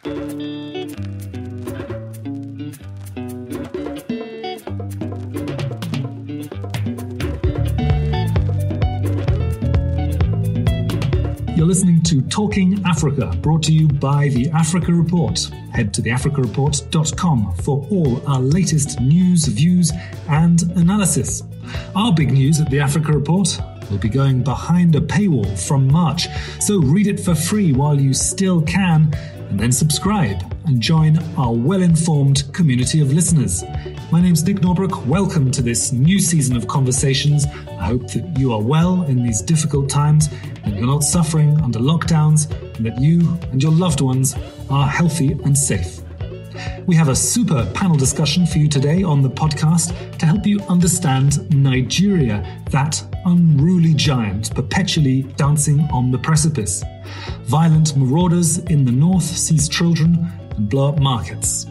You're listening to Talking Africa, brought to you by The Africa Report. Head to theafricareport.com for all our latest news, views, and analysis. Our big news at The Africa Report will be going behind a paywall from March, so read it for free while you still can, and then subscribe and join our well-informed community of listeners. My name's Nick Norbrook. Welcome to this new season of conversations. I hope that you are well in these difficult times and you're not suffering under lockdowns, and that you and your loved ones are healthy and safe. We have a super panel discussion for you today on the podcast to help you understand Nigeria, that unruly giant perpetually dancing on the precipice. Violent marauders in the north seize children and blow up markets.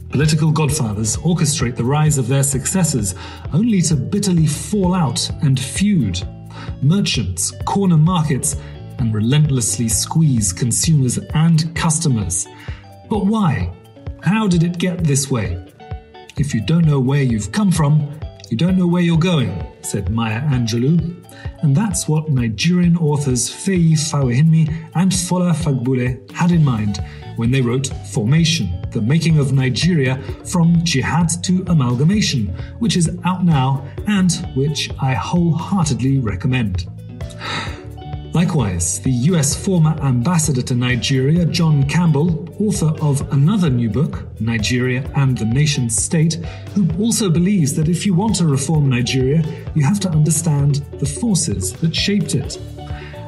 Political godfathers orchestrate the rise of their successors, only to bitterly fall out and feud. Merchants corner markets and relentlessly squeeze consumers and customers. But why? How did it get this way? If you don't know where you've come from, you don't know where you're going, said Maya Angelou. And that's what Nigerian authors Feyi, Fawehinmi and Fola Fagbule had in mind when they wrote Formation, the Making of Nigeria from Jihad to Amalgamation, which is out now and which I wholeheartedly recommend. Likewise, the US former ambassador to Nigeria, John Campbell, author of another new book, Nigeria and the Nation State, who also believes that if you want to reform Nigeria, you have to understand the forces that shaped it.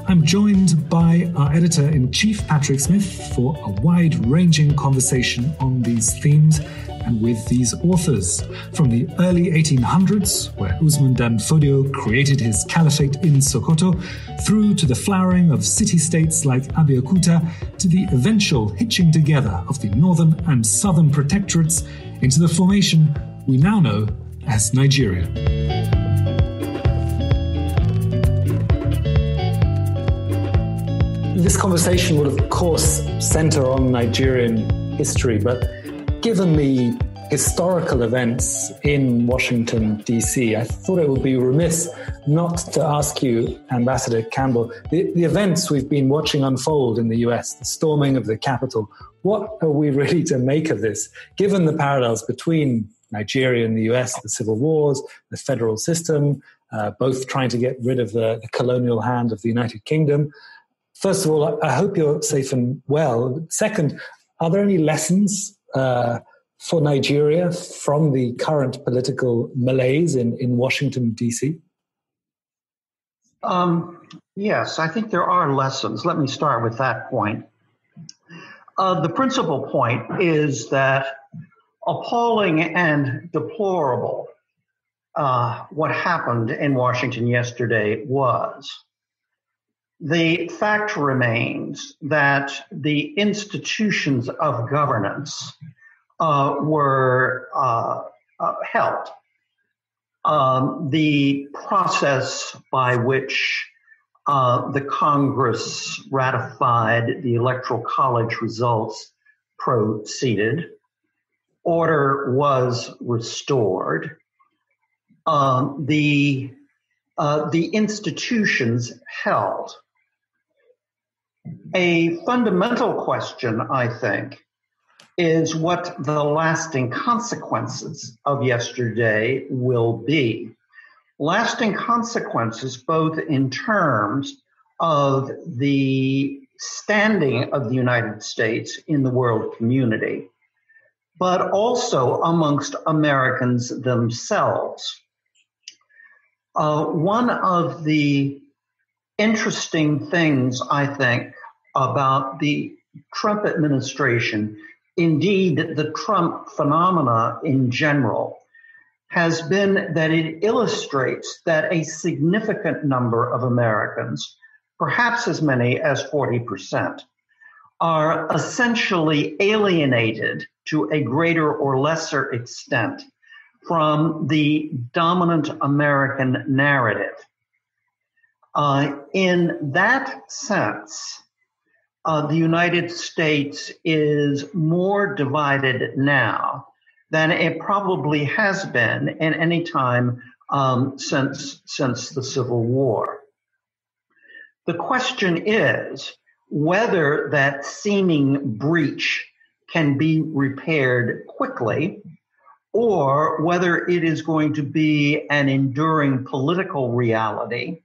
I'm joined by our editor-in-chief, Patrick Smith, for a wide-ranging conversation on these themes and with these authors. From the early 1800s, where Usman Dan Fodio created his Caliphate in Sokoto, through to the flowering of city-states like Abeokuta, to the eventual hitching together of the Northern and Southern Protectorates into the formation we now know as Nigeria. This conversation will, of course, center on Nigerian history, but given the historical events in Washington, D.C., I thought it would be remiss not to ask you, Ambassador Campbell, the events we've been watching unfold in the US, the storming of the Capitol, what are we really to make of this, given the parallels between Nigeria and the US, the civil wars, the federal system, both trying to get rid of the colonial hand of the United Kingdom? First of all, I hope you're safe and well. Second, are there any lessons for Nigeria from the current political malaise in Washington, D.C.? Yes, I think there are lessons. Let me start with that point. The principal point is that appalling and deplorable what happened in Washington yesterday was. The fact remains that the institutions of governance were held. The process by which the Congress ratified the Electoral College results proceeded. Order was restored. The institutions held. A fundamental question, I think, is what the lasting consequences of yesterday will be. Lasting consequences both in terms of the standing of the United States in the world community, but also amongst Americans themselves. One of the interesting things, I think, about the Trump administration, indeed the Trump phenomena in general, has been that it illustrates that a significant number of Americans, perhaps as many as 40%, are essentially alienated to a greater or lesser extent from the dominant American narrative. In that sense, the United States is more divided now than it probably has been in any time since the Civil War. The question is whether that seeming breach can be repaired quickly, or whether it is going to be an enduring political reality,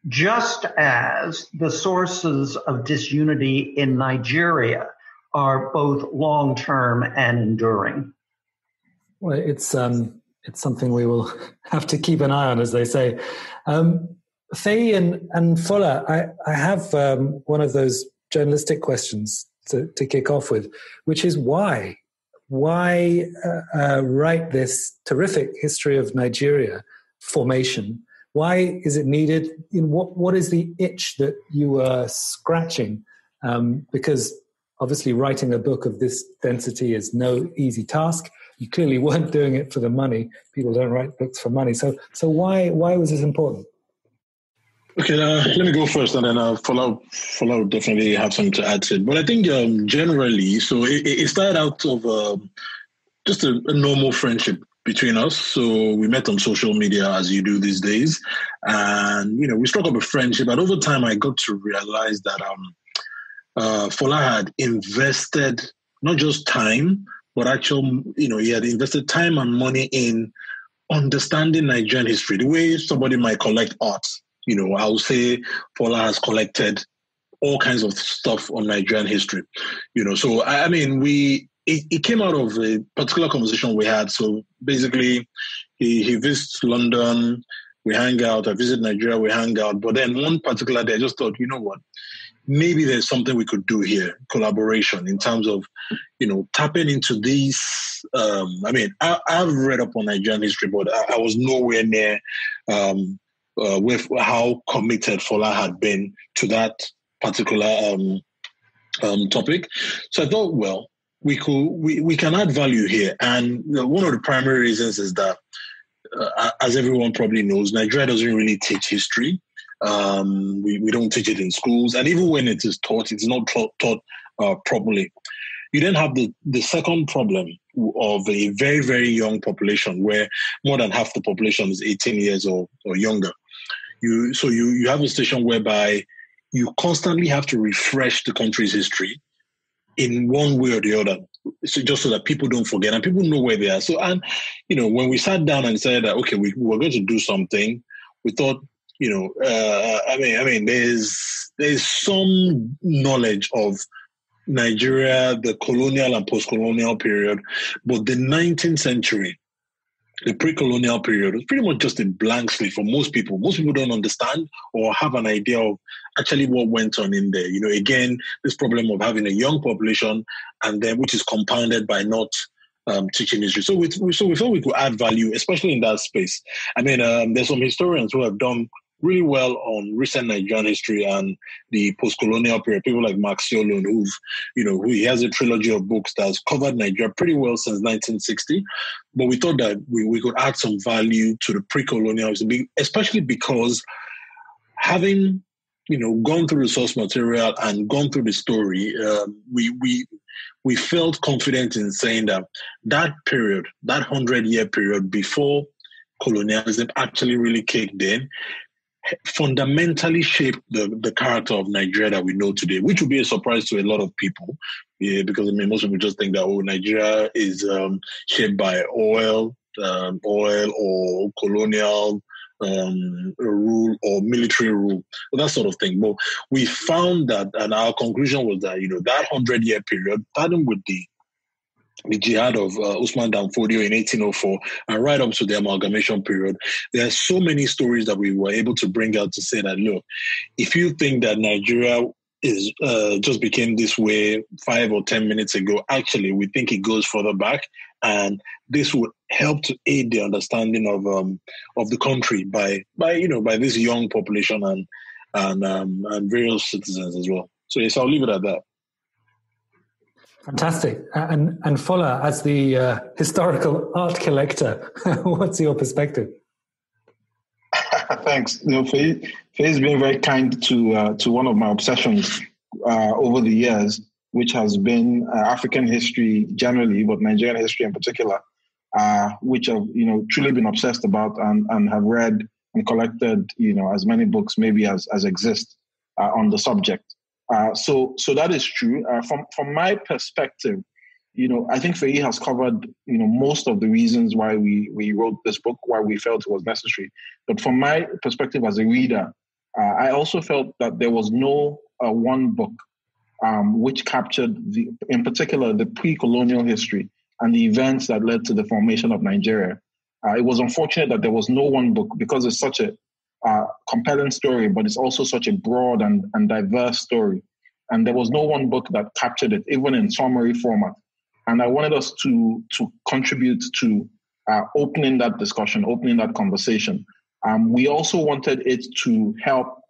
just as the sources of disunity in Nigeria are both long-term and enduring. Well, it's something we will have to keep an eye on, as they say. Feyi and Fola, I have one of those journalistic questions to kick off with, which is why? Why write this terrific history of Nigeria formation? Why is it needed? What is the itch that you are scratching? Because obviously writing a book of this density is no easy task. You clearly weren't doing it for the money. People don't write books for money. So why was this important? Okay, let me go first, and then Fola will definitely have something to add to it. But I think generally, so it started out of just a normal friendship between us. So we met on social media, as you do these days, and we struck up a friendship. And over time, I got to realize that Fola had invested not just time, but he had invested time and money in understanding Nigerian history, the way somebody might collect art. I would say Fola has collected all kinds of stuff on Nigerian history. So I mean, it came out of a particular conversation we had. So basically, he visits London, we hang out. I visit Nigeria, we hang out. But then one particular day, I just thought, you know what? Maybe there's something we could do here, collaboration, in terms of, tapping into these. I've read up on Nigerian history, but I was nowhere near with how committed Fola had been to that particular topic. So I thought, well, we can add value here. And one of the primary reasons is that, as everyone probably knows, Nigeria doesn't really teach history. We don't teach it in schools. And even when it is taught, it's not taught properly. You then have the second problem of a very, very young population, where more than half the population is 18 years or younger. You have a situation whereby you constantly have to refresh the country's history in one way or the other, just so that people don't forget and people know where they are. So, and when we sat down and said that, okay, we were going to do something, we thought, there's some knowledge of Nigeria, the colonial and post-colonial period, but the 19th century, the pre-colonial period, was pretty much just a blank slate for most people. Most people don't understand or have an idea of actually what went on in there. Again, this problem of having a young population, and then which is compounded by not teaching history. So we thought we could add value, especially in that space. There's some historians who have done really well on recent Nigerian history and the post-colonial period. People like Mark Siolun, who he has a trilogy of books that's covered Nigeria pretty well since 1960. But we thought that we could add some value to the pre-colonial, especially because having gone through the source material and gone through the story, we felt confident in saying that period, that 100-year period before colonialism actually really kicked in, fundamentally shaped the character of Nigeria that we know today, which would be a surprise to a lot of people, because most people just think that Nigeria is shaped by oil or colonial rule or military rule, that sort of thing. But we found that, and our conclusion was that that 100-year period, starting with the Jihad of Usman Dan Fodio in 1804 and right up to the Amalgamation period, there are so many stories that we were able to bring out to say that, look, if you think that Nigeria is just became this way 5 or 10 minutes ago, actually, we think it goes further back, and this would help to aid the understanding of the country by this young population and various citizens as well. So yes, I'll leave it at that. Fantastic. And Fola, as the historical art collector, what's your perspective? Thanks. Feyi has been very kind to one of my obsessions. over the years, which has been African history generally, but Nigerian history in particular, which I've truly been obsessed about and have read and collected as many books maybe as exist on the subject. So that is true. From my perspective, I think Feyi has covered most of the reasons why we wrote this book, why we felt it was necessary. But from my perspective as a reader, I also felt that there was no one book which captured, in particular, the pre-colonial history and the events that led to the formation of Nigeria. It was unfortunate that there was no one book because it's such a compelling story, but it's also such a broad and diverse story. And there was no one book that captured it, even in summary format. And I wanted us to contribute to opening that discussion, opening that conversation. We also wanted it to help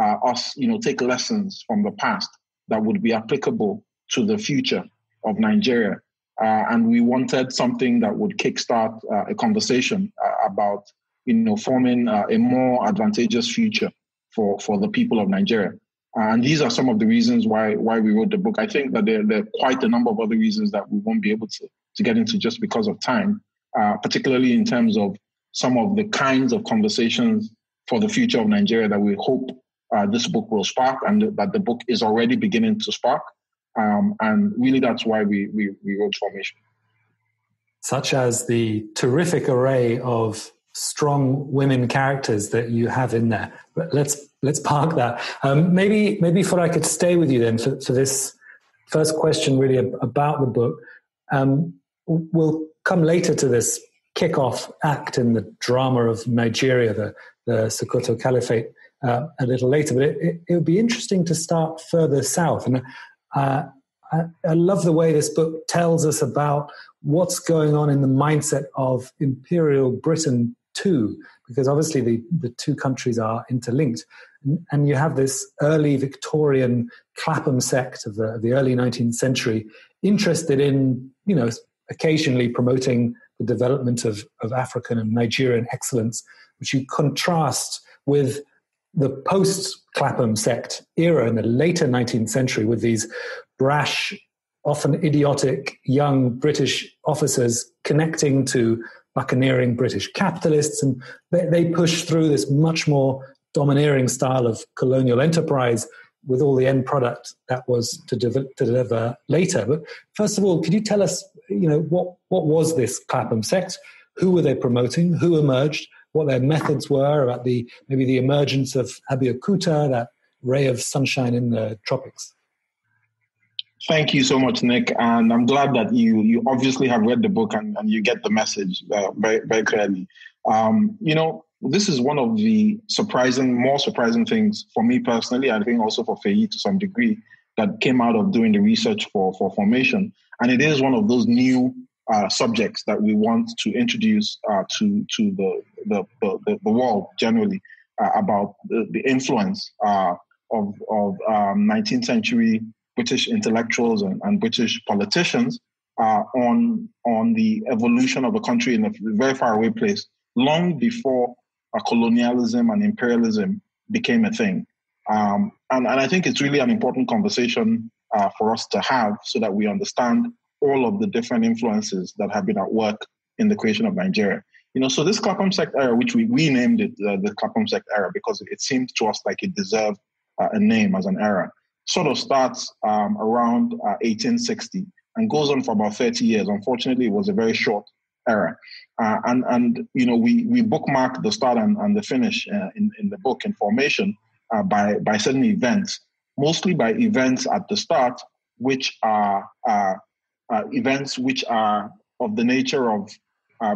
us, take lessons from the past that would be applicable to the future of Nigeria. And we wanted something that would kickstart a conversation about, forming a more advantageous future for the people of Nigeria. And these are some of the reasons why we wrote the book. I think that there are quite a number of other reasons that we won't be able to get into just because of time, particularly in terms of some of the kinds of conversations for the future of Nigeria that we hope this book will spark, and that the book is already beginning to spark. And really, that's why we wrote Formation. Such as the terrific array of strong women characters that you have in there. But let's park that. Maybe if I could stay with you then for this first question, really about the book. We'll come later to this kickoff act in the drama of Nigeria, the Sokoto Caliphate, a little later. But it would be interesting to start further south. And I love the way this book tells us about what's going on in the mindset of Imperial Britain too, because obviously the two countries are interlinked. And you have this early Victorian Clapham sect of the early 19th century interested in, occasionally promoting the development of African and Nigerian excellence, which you contrast with the post-Clapham sect era in the later 19th century with these brash, often idiotic young British officers connecting to buccaneering British capitalists, and they push through this much more domineering style of colonial enterprise with all the end product that was to deliver later. But first of all, could you tell us, what was this Clapham sect? Who were they promoting? Who emerged? What their methods were about maybe the emergence of Abeokuta, that ray of sunshine in the tropics? Thank you so much, Nick. And I'm glad that you obviously have read the book and you get the message very, very clearly. This is one of the more surprising things for me personally, I think also for Feyi to some degree, that came out of doing the research for Formation. And it is one of those new subjects that we want to introduce to the world generally about the influence of 19th century British intellectuals and British politicians on the evolution of a country in a very far away place, long before colonialism and imperialism became a thing. And I think it's really an important conversation for us to have so that we understand all of the different influences that have been at work in the creation of Nigeria. So this Clapham Sect Era, which we named it the Clapham Sect Era because it seemed to us like it deserved a name as an era, sort of starts around 1860 and goes on for about 30 years. Unfortunately, it was a very short era. We bookmark the start and the finish in the book in Formation by certain events, mostly by events at the start, which are events which are of the nature of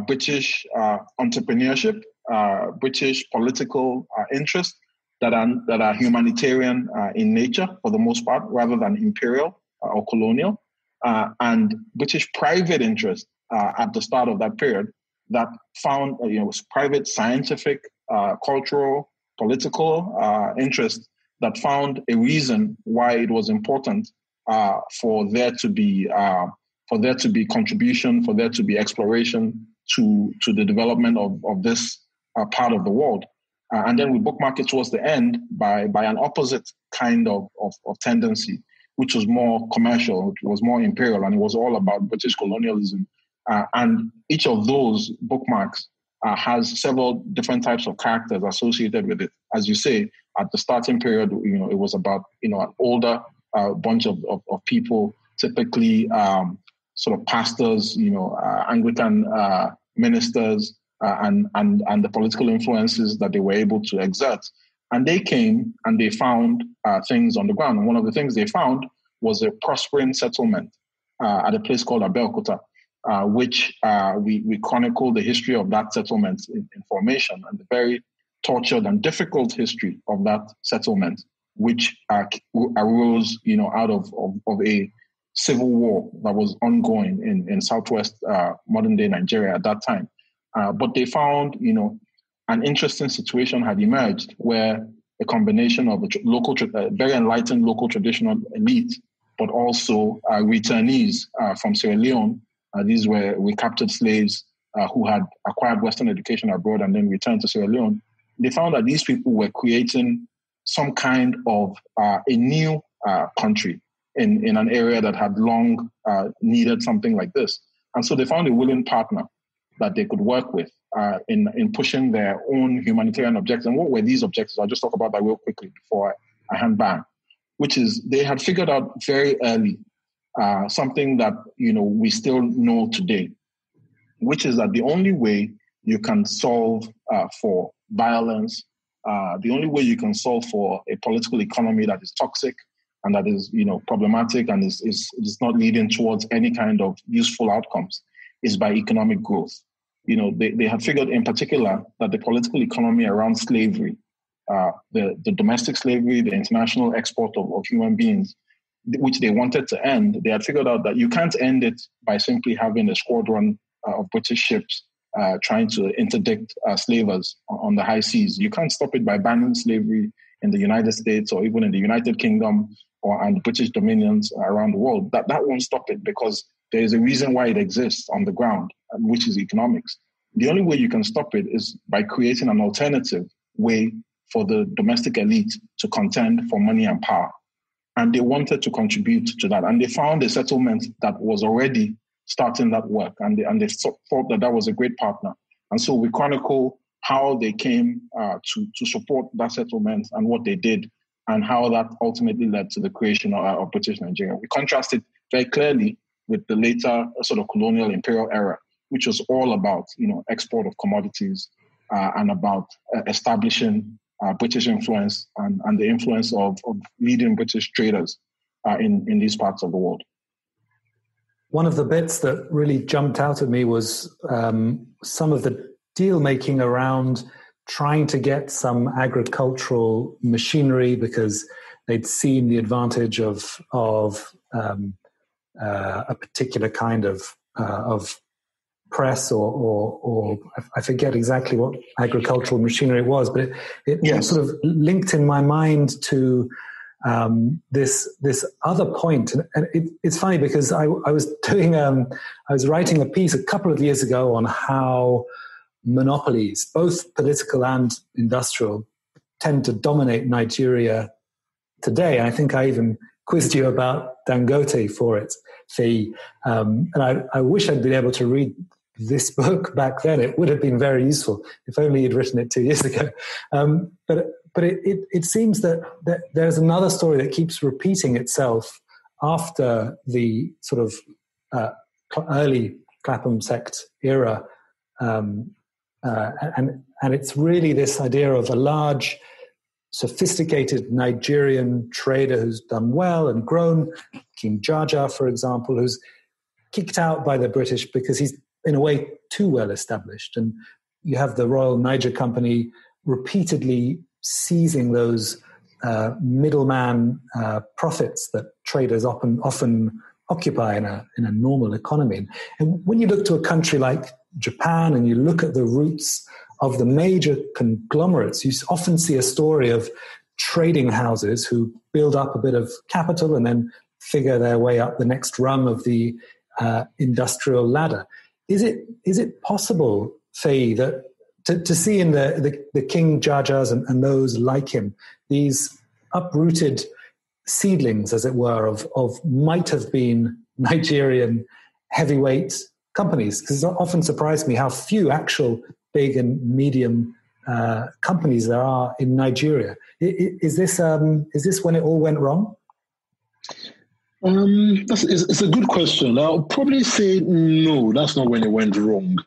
British entrepreneurship, British political interest, that are humanitarian in nature for the most part, rather than imperial or colonial, and British private interest at the start of that period that found private scientific, cultural, political interest that found a reason why it was important for there to be contribution, for there to be exploration to the development of this part of the world. And then we bookmark it towards the end by an opposite kind of tendency, which was more commercial, which was more imperial, and it was all about British colonialism. And each of those bookmarks has several different types of characters associated with it. As you say, at the starting period, it was about, an older bunch of people, typically sort of pastors, Anglican ministers, and the political influences that they were able to exert. And they came and they found things on the ground. And one of the things they found was a prospering settlement at a place called Abeokuta, which we chronicle the history of that settlement in formation and the very tortured and difficult history of that settlement, which arose, out of a civil war that was ongoing in southwest modern-day Nigeria at that time. But they found, an interesting situation had emerged where a combination of a very enlightened local traditional elite, but also returnees from Sierra Leone. These were recaptured slaves who had acquired Western education abroad and then returned to Sierra Leone. They found that these people were creating some kind of a new country in an area that had long needed something like this. And so they found a willing partner that they could work with in pushing their own humanitarian objectives. And what were these objectives? I'll just talk about that real quickly before I hand back, which is they had figured out very early something that, we still know today, which is that the only way you can solve for violence, the only way you can solve for a political economy that is toxic and that is, problematic and is not leading towards any kind of useful outcomes is by economic growth. They had figured in particular that the political economy around slavery, the domestic slavery, the international export of human beings, which they wanted to end, they had figured out that you can't end it by simply having a squadron of British ships trying to interdict slavers on the high seas. You can't stop it by banning slavery in the United States or even in the United Kingdom and British dominions around the world. That won't stop it because there is a reason why it exists on the ground, which is economics. The only way you can stop it is by creating an alternative way for the domestic elite to contend for money and power. And they wanted to contribute to that. And they found a settlement that was already starting that work. And they thought that was a great partner. And so we chronicle how they came to support that settlement and what they did and how that ultimately led to the creation of British Nigeria. We contrast it very clearly with the later sort of colonial imperial era, which was all about, export of commodities and about establishing British influence and the influence of leading British traders in these parts of the world. One of the bits that really jumped out at me was some of the deal making around trying to get some agricultural machinery because they'd seen the advantage of a particular kind of press or I forget exactly what agricultural machinery it was, but it yes. sort of linked in my mind to this other point. And it's funny because I was writing a piece a couple of years ago on how monopolies, both political and industrial, tend to dominate Nigeria today. I think I even quizzed you about Dangote for it, Feyi. And I wish I'd been able to read this book back then. It would have been very useful if only you'd written it 2 years ago. But it seems that there's another story that keeps repeating itself after the sort of early Clapham Sect Era. And it's really this idea of a large, sophisticated Nigerian trader who's done well and grown, King Jaja, for example, who's kicked out by the British because he's in a way too well established. And you have the Royal Niger Company repeatedly seizing those middleman profits that traders often occupy in a normal economy. And when you look to a country like Japan and you look at the roots of the major conglomerates, you often see a story of trading houses who build up a bit of capital and then figure their way up the next rung of the industrial ladder. Is it possible, Feyi, that to see in the King Jajas and those like him, these uprooted seedlings, as it were, of might have been Nigerian heavyweight companies. Because it often surprised me how few actual big and medium companies there are in Nigeria. Is this when it all went wrong? It's a good question. I'll probably say no, that's not when it went wrong.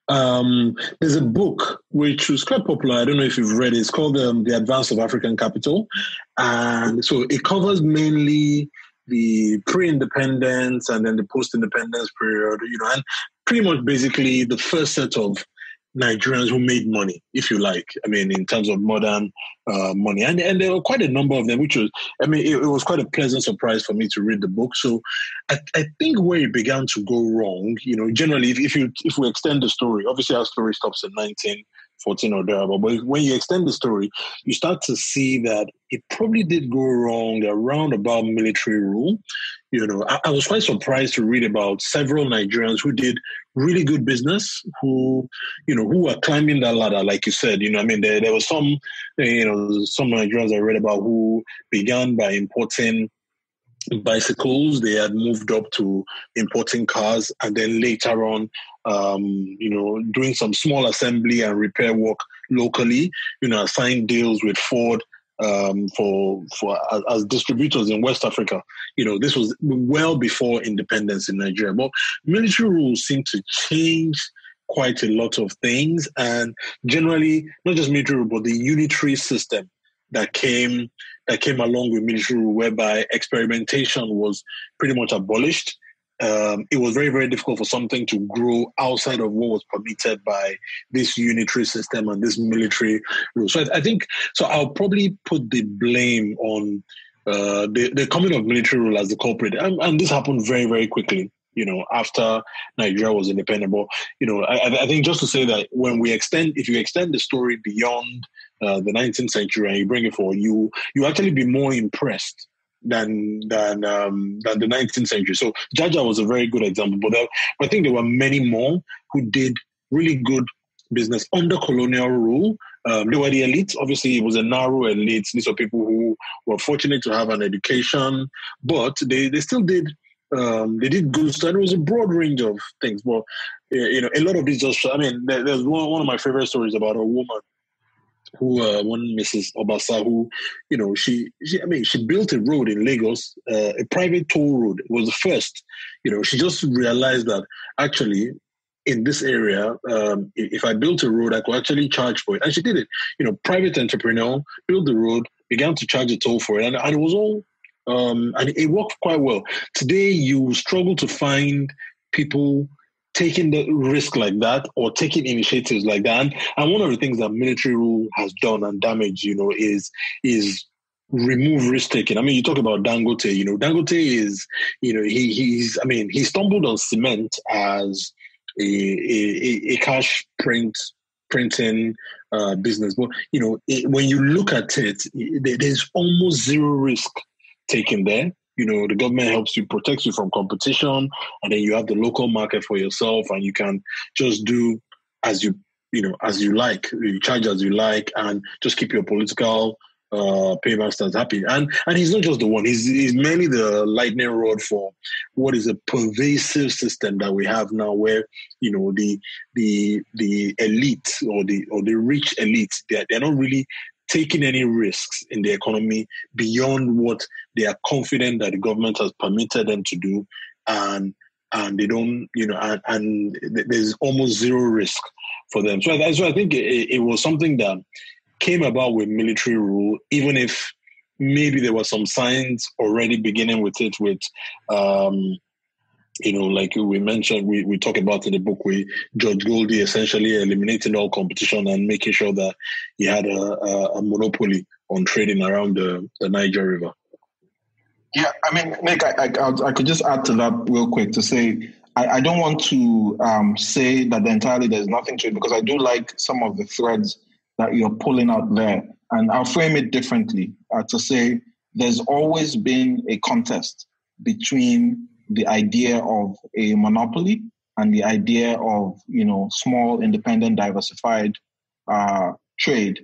There's a book which was quite popular. I don't know if you've read it. It's called The Advance of African Capital. And so it covers mainly the pre-independence and then the post-independence period, and pretty much basically the first set of Nigerians who made money, if you like. I mean, in terms of modern money. And there were quite a number of them, which was, it was quite a pleasant surprise for me to read the book. So I think where it began to go wrong, generally, if we extend the story, obviously our story stops in 1914 or thereabout, but when you extend the story, you start to see that it probably did go wrong around about military rule. I was quite surprised to read about several Nigerians who did really good business, who were climbing that ladder, like you said. There was some Nigerians I read about who began by importing bicycles. They had moved up to importing cars, and then later on, doing some small assembly and repair work locally. Signed deals with Ford for as distributors in West Africa. This was well before independence in Nigeria. But military rules seem to change quite a lot of things, and generally not just military rule, but the unitary system that came along with military rule, whereby experimentation was pretty much abolished. It was very, very difficult for something to grow outside of what was permitted by this unitary system and this military rule. So I think, I'll probably put the blame on the coming of military rule as the culprit. And this happened very, very quickly, after Nigeria was independent. But, I think just to say that if you extend the story beyond the 19th century and you bring it forward, you actually be more impressed than the 19th century. So Jaja was a very good example, but I think there were many more who did really good business under colonial rule. They were the elites. Obviously, it was a narrow elite. These are people who were fortunate to have an education, but they still did. They did good stuff. It was a broad range of things, but a lot of these just. There's one of my favorite stories about a woman who, one Mrs. Obasa, who, she built a road in Lagos, a private toll road. It was the first. She just realized that actually in this area, if I built a road, I could actually charge for it. And she did it. Private entrepreneur, built the road, began to charge a toll for it. And it was all, and it worked quite well. Today, you struggle to find people taking the risk like that or taking initiatives like that. And one of the things that military rule has done and damaged, is remove risk taking. You talk about Dangote. Dangote is, he stumbled on cement as a cash printing business. But, when you look at it, there's almost zero risk taken there. The government helps you, protects you from competition, and then you have the local market for yourself, and you can just do as you like, you charge as you like, and just keep your political paymasters happy. And he's not just the one; he's mainly the lightning rod for what is a pervasive system that we have now, where the elite or the rich elite, they're not really taking any risks in the economy beyond what they are confident that the government has permitted them to do, and they don't, and there's almost zero risk for them. So I think it was something that came about with military rule, even if maybe there were some signs already beginning with it, with like we mentioned, we talk about in the book with George Goldie essentially eliminating all competition and making sure that he had a monopoly on trading around the Niger River. Yeah, Nick, I could just add to that real quick to say, I don't want to say that entirely there's nothing to it, because I do like some of the threads that you're pulling out there. And I'll frame it differently to say there's always been a contest between the idea of a monopoly and the idea of, small, independent, diversified trade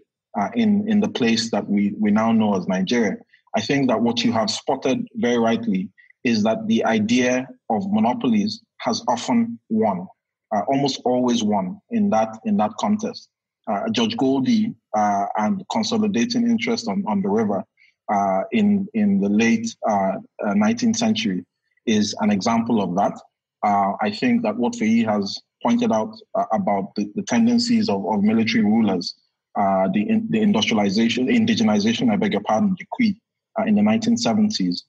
in the place that we now know as Nigeria. I think that what you have spotted very rightly is that the idea of monopolies has often won, almost always won in that contest. Judge Goldie and consolidating interest on the river in the late 19th century is an example of that. I think that what Feyi has pointed out about the tendencies of military rulers, the industrialization, indigenization, I beg your pardon, in the 1970s,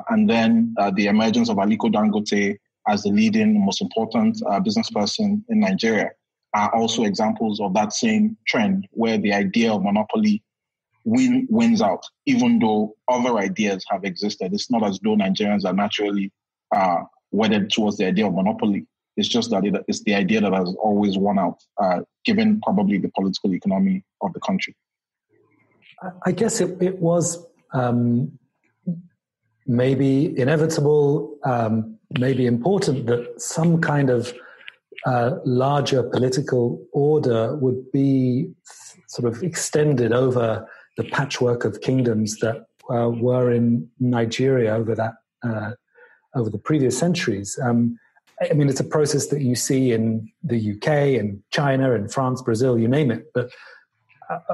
and then the emergence of Aliko Dangote as the leading, most important business person in Nigeria are also examples of that same trend where the idea of monopoly wins out, even though other ideas have existed. It's not as though Nigerians are naturally wedded towards the idea of monopoly. It's just that it's the idea that has always won out, given probably the political economy of the country. I guess it was maybe inevitable, maybe important that some kind of larger political order would be sort of extended over the patchwork of kingdoms that were in Nigeria over the previous centuries. I mean, it's a process that you see in the UK and China and France, Brazil, you name it. But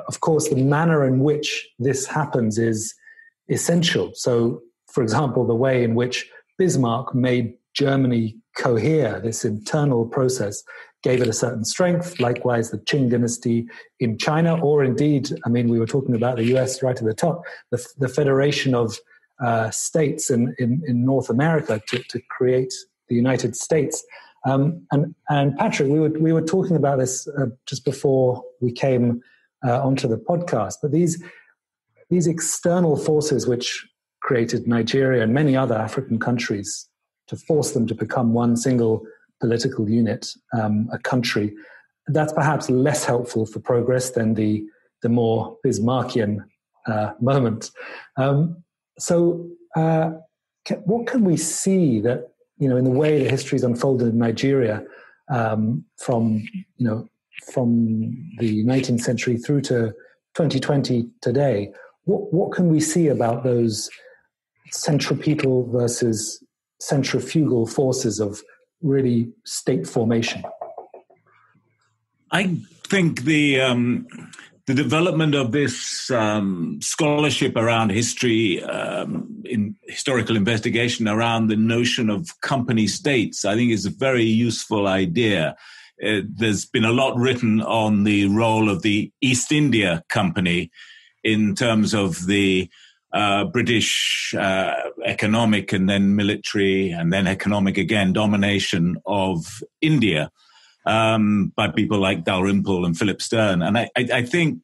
of course, the manner in which this happens is essential. So, for example, the way in which Bismarck made Germany cohere, this internal process, gave it a certain strength. Likewise, the Qing dynasty in China, or indeed, I mean, we were talking about the US right at the top, the federation of states in North America to create the United States. And Patrick, we were talking about this just before we came onto the podcast, but these external forces which created Nigeria and many other African countries to force them to become one single political unit, a country, that's perhaps less helpful for progress than the more Bismarckian moment. So what can we see that, in the way that history is unfolded in Nigeria from the 19th century through to 2020 today, what can we see about those centripetal versus centrifugal forces of really state formation? I think the development of this scholarship around history, in historical investigation around the notion of company states, I think is a very useful idea. There's been a lot written on the role of the East India Company in terms of the British economic and then military and then economic again domination of India by people like Dalrymple and Philip Stern. And I think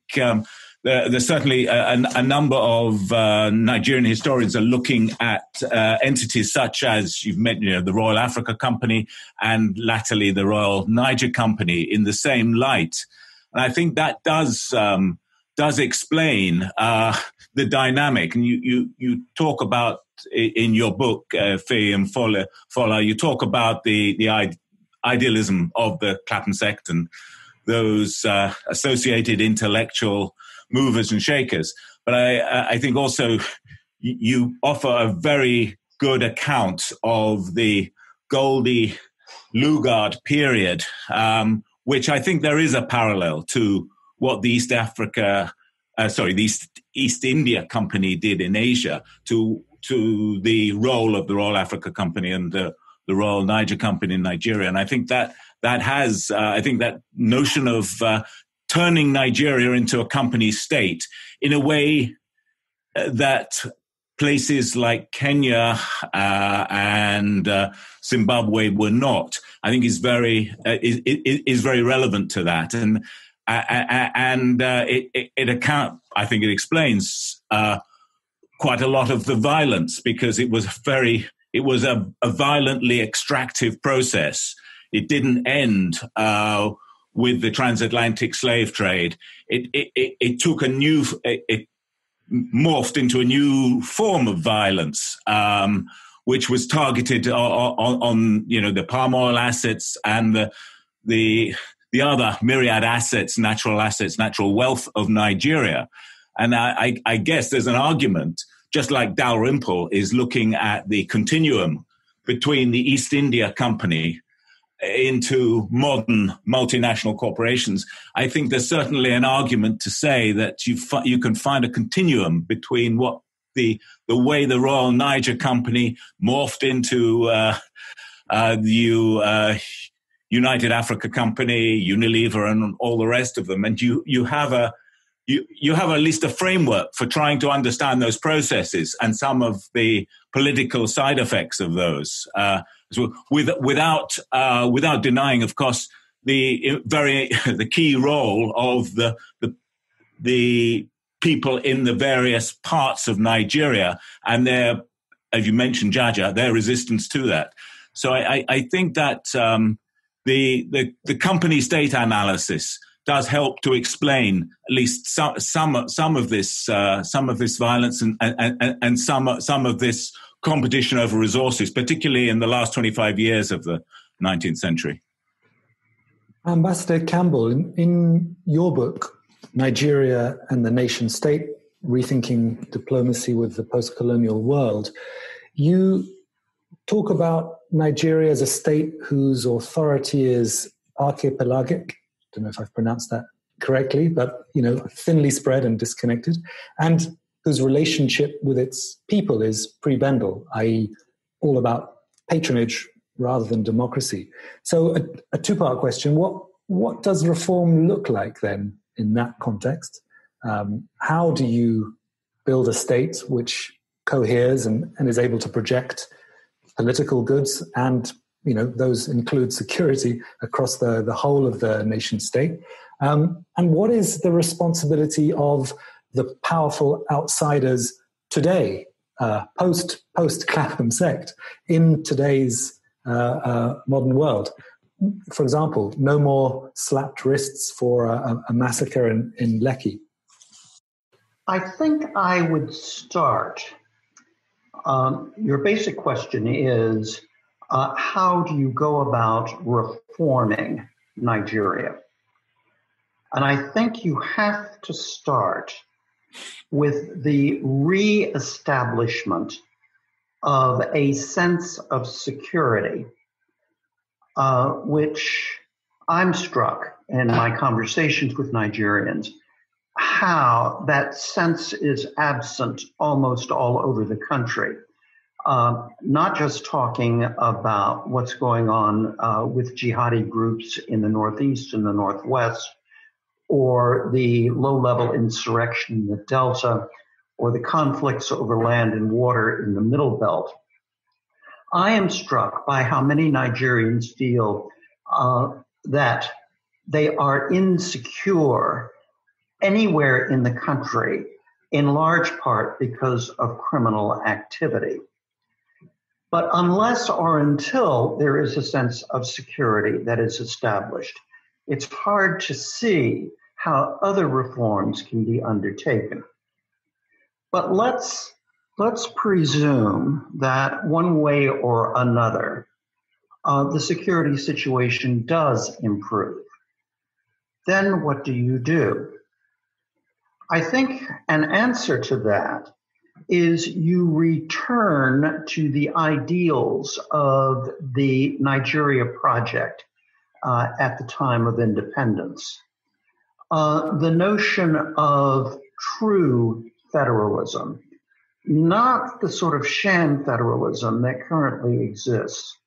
there's certainly a number of Nigerian historians are looking at entities such as you've mentioned, the Royal Africa Company and latterly the Royal Niger Company in the same light. And I think that does explain the dynamic. And you talk about in your book, Feyi and Fola, you talk about the idealism of the Clapham sect and those associated intellectual movers and shakers. But I think also you offer a very good account of the Goldie Lugard period, which I think there is a parallel to what the East India Company did in Asia to the role of the Royal Africa Company and the Royal Niger Company in Nigeria. And I think that has, I think that notion of turning Nigeria into a company state in a way that places like Kenya and Zimbabwe were not, I think is very relevant to that. And it explains quite a lot of the violence, because it was a violently extractive process. It didn't end with the transatlantic slave trade. It took it morphed into a new form of violence, which was targeted on the palm oil assets and the the other myriad assets, natural wealth of Nigeria. And I guess there's an argument, just like Dalrymple is looking at the continuum between the East India Company into modern multinational corporations. I think there's certainly an argument to say that you can find a continuum between what the way the Royal Niger Company morphed into the United Africa Company, Unilever, and all the rest of them, and you have at least a framework for trying to understand those processes and some of the political side effects of those. Without denying, of course, the key role of the people in the various parts of Nigeria and their, as you mentioned, Jaja, their resistance to that. So I think that the company state analysis does help to explain at least some of this violence and some of this competition over resources, particularly in the last 25 years of the 19th century. Ambassador Campbell, in your book, Nigeria and the Nation State, Rethinking Diplomacy with the Post-Colonial World, you talk about Nigeria as a state whose authority is archipelagic. I don't know if I've pronounced that correctly, but, thinly spread and disconnected, and whose relationship with its people is prebendal, i.e. all about patronage rather than democracy. So a two-part question. What does reform look like then in that context? How do you build a state which coheres and is able to project political goods and, those include security across the whole of the nation state? And what is the responsibility of the powerful outsiders today, post Clapham Sect, in today's modern world? For example, no more slapped wrists for a massacre in Lekki. I think I would start. Your basic question is, how do you go about reforming Nigeria? And I think you have to start with the re-establishment of a sense of security, which I'm struck in my conversations with Nigerians, how that sense is absent almost all over the country. Not just talking about what's going on with jihadi groups in the Northeast and the Northwest, or the low-level insurrection in the Delta, or the conflicts over land and water in the Middle Belt. I am struck by how many Nigerians feel that they are insecure anywhere in the country, in large part because of criminal activity. But unless or until there is a sense of security that is established, it's hard to see how other reforms can be undertaken. But let's presume that one way or another, the security situation does improve. Then what do you do? I think an answer to that is you return to the ideals of the Nigeria project at the time of independence. The notion of true federalism, not the sort of sham federalism that currently exists,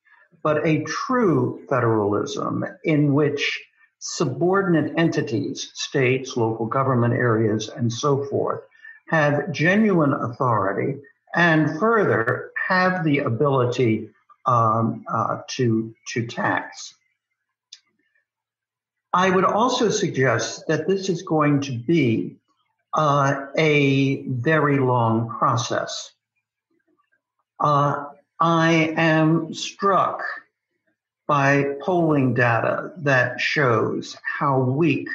but a true federalism in which subordinate entities, states, local government areas, and so forth, have genuine authority and further have the ability to tax. I would also suggest that this is going to be a very long process. I am struck by polling data that shows how weak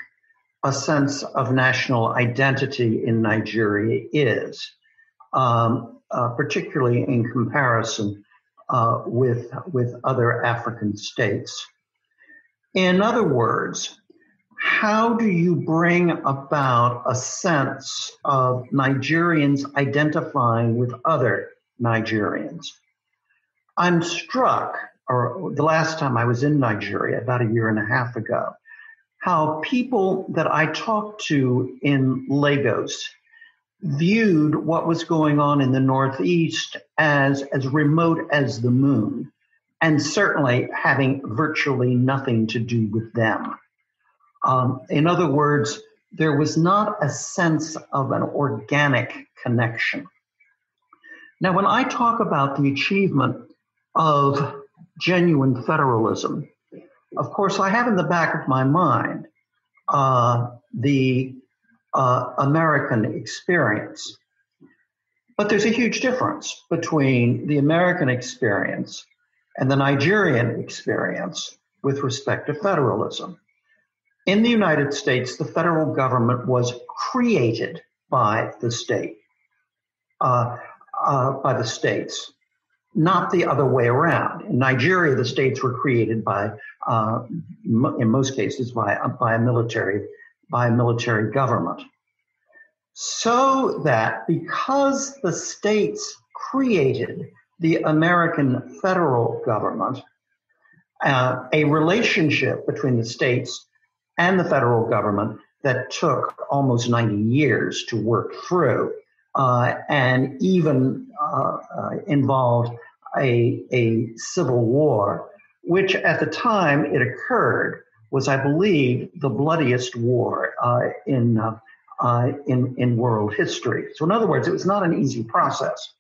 a sense of national identity in Nigeria is, particularly in comparison with other African states. In other words, how do you bring about a sense of Nigerians identifying with other Nigerians? I'm struck, or the last time I was in Nigeria, about a year and a half ago, how people that I talked to in Lagos viewed what was going on in the Northeast as remote as the moon, and certainly having virtually nothing to do with them. In other words, there was not a sense of an organic connection. Now, when I talk about the achievement of genuine federalism, of course, I have in the back of my mind the American experience. But there's a huge difference between the American experience and the Nigerian experience with respect to federalism. In the United States, the federal government was created by the state, by the states, not the other way around. In Nigeria, the states were created by, in most cases, by a military government. So that because the states created the American federal government, a relationship between the states and the federal government that took almost 90 years to work through, and even involved a civil war, which at the time it occurred was, I believe, the bloodiest war in world history. So in other words, it was not an easy process,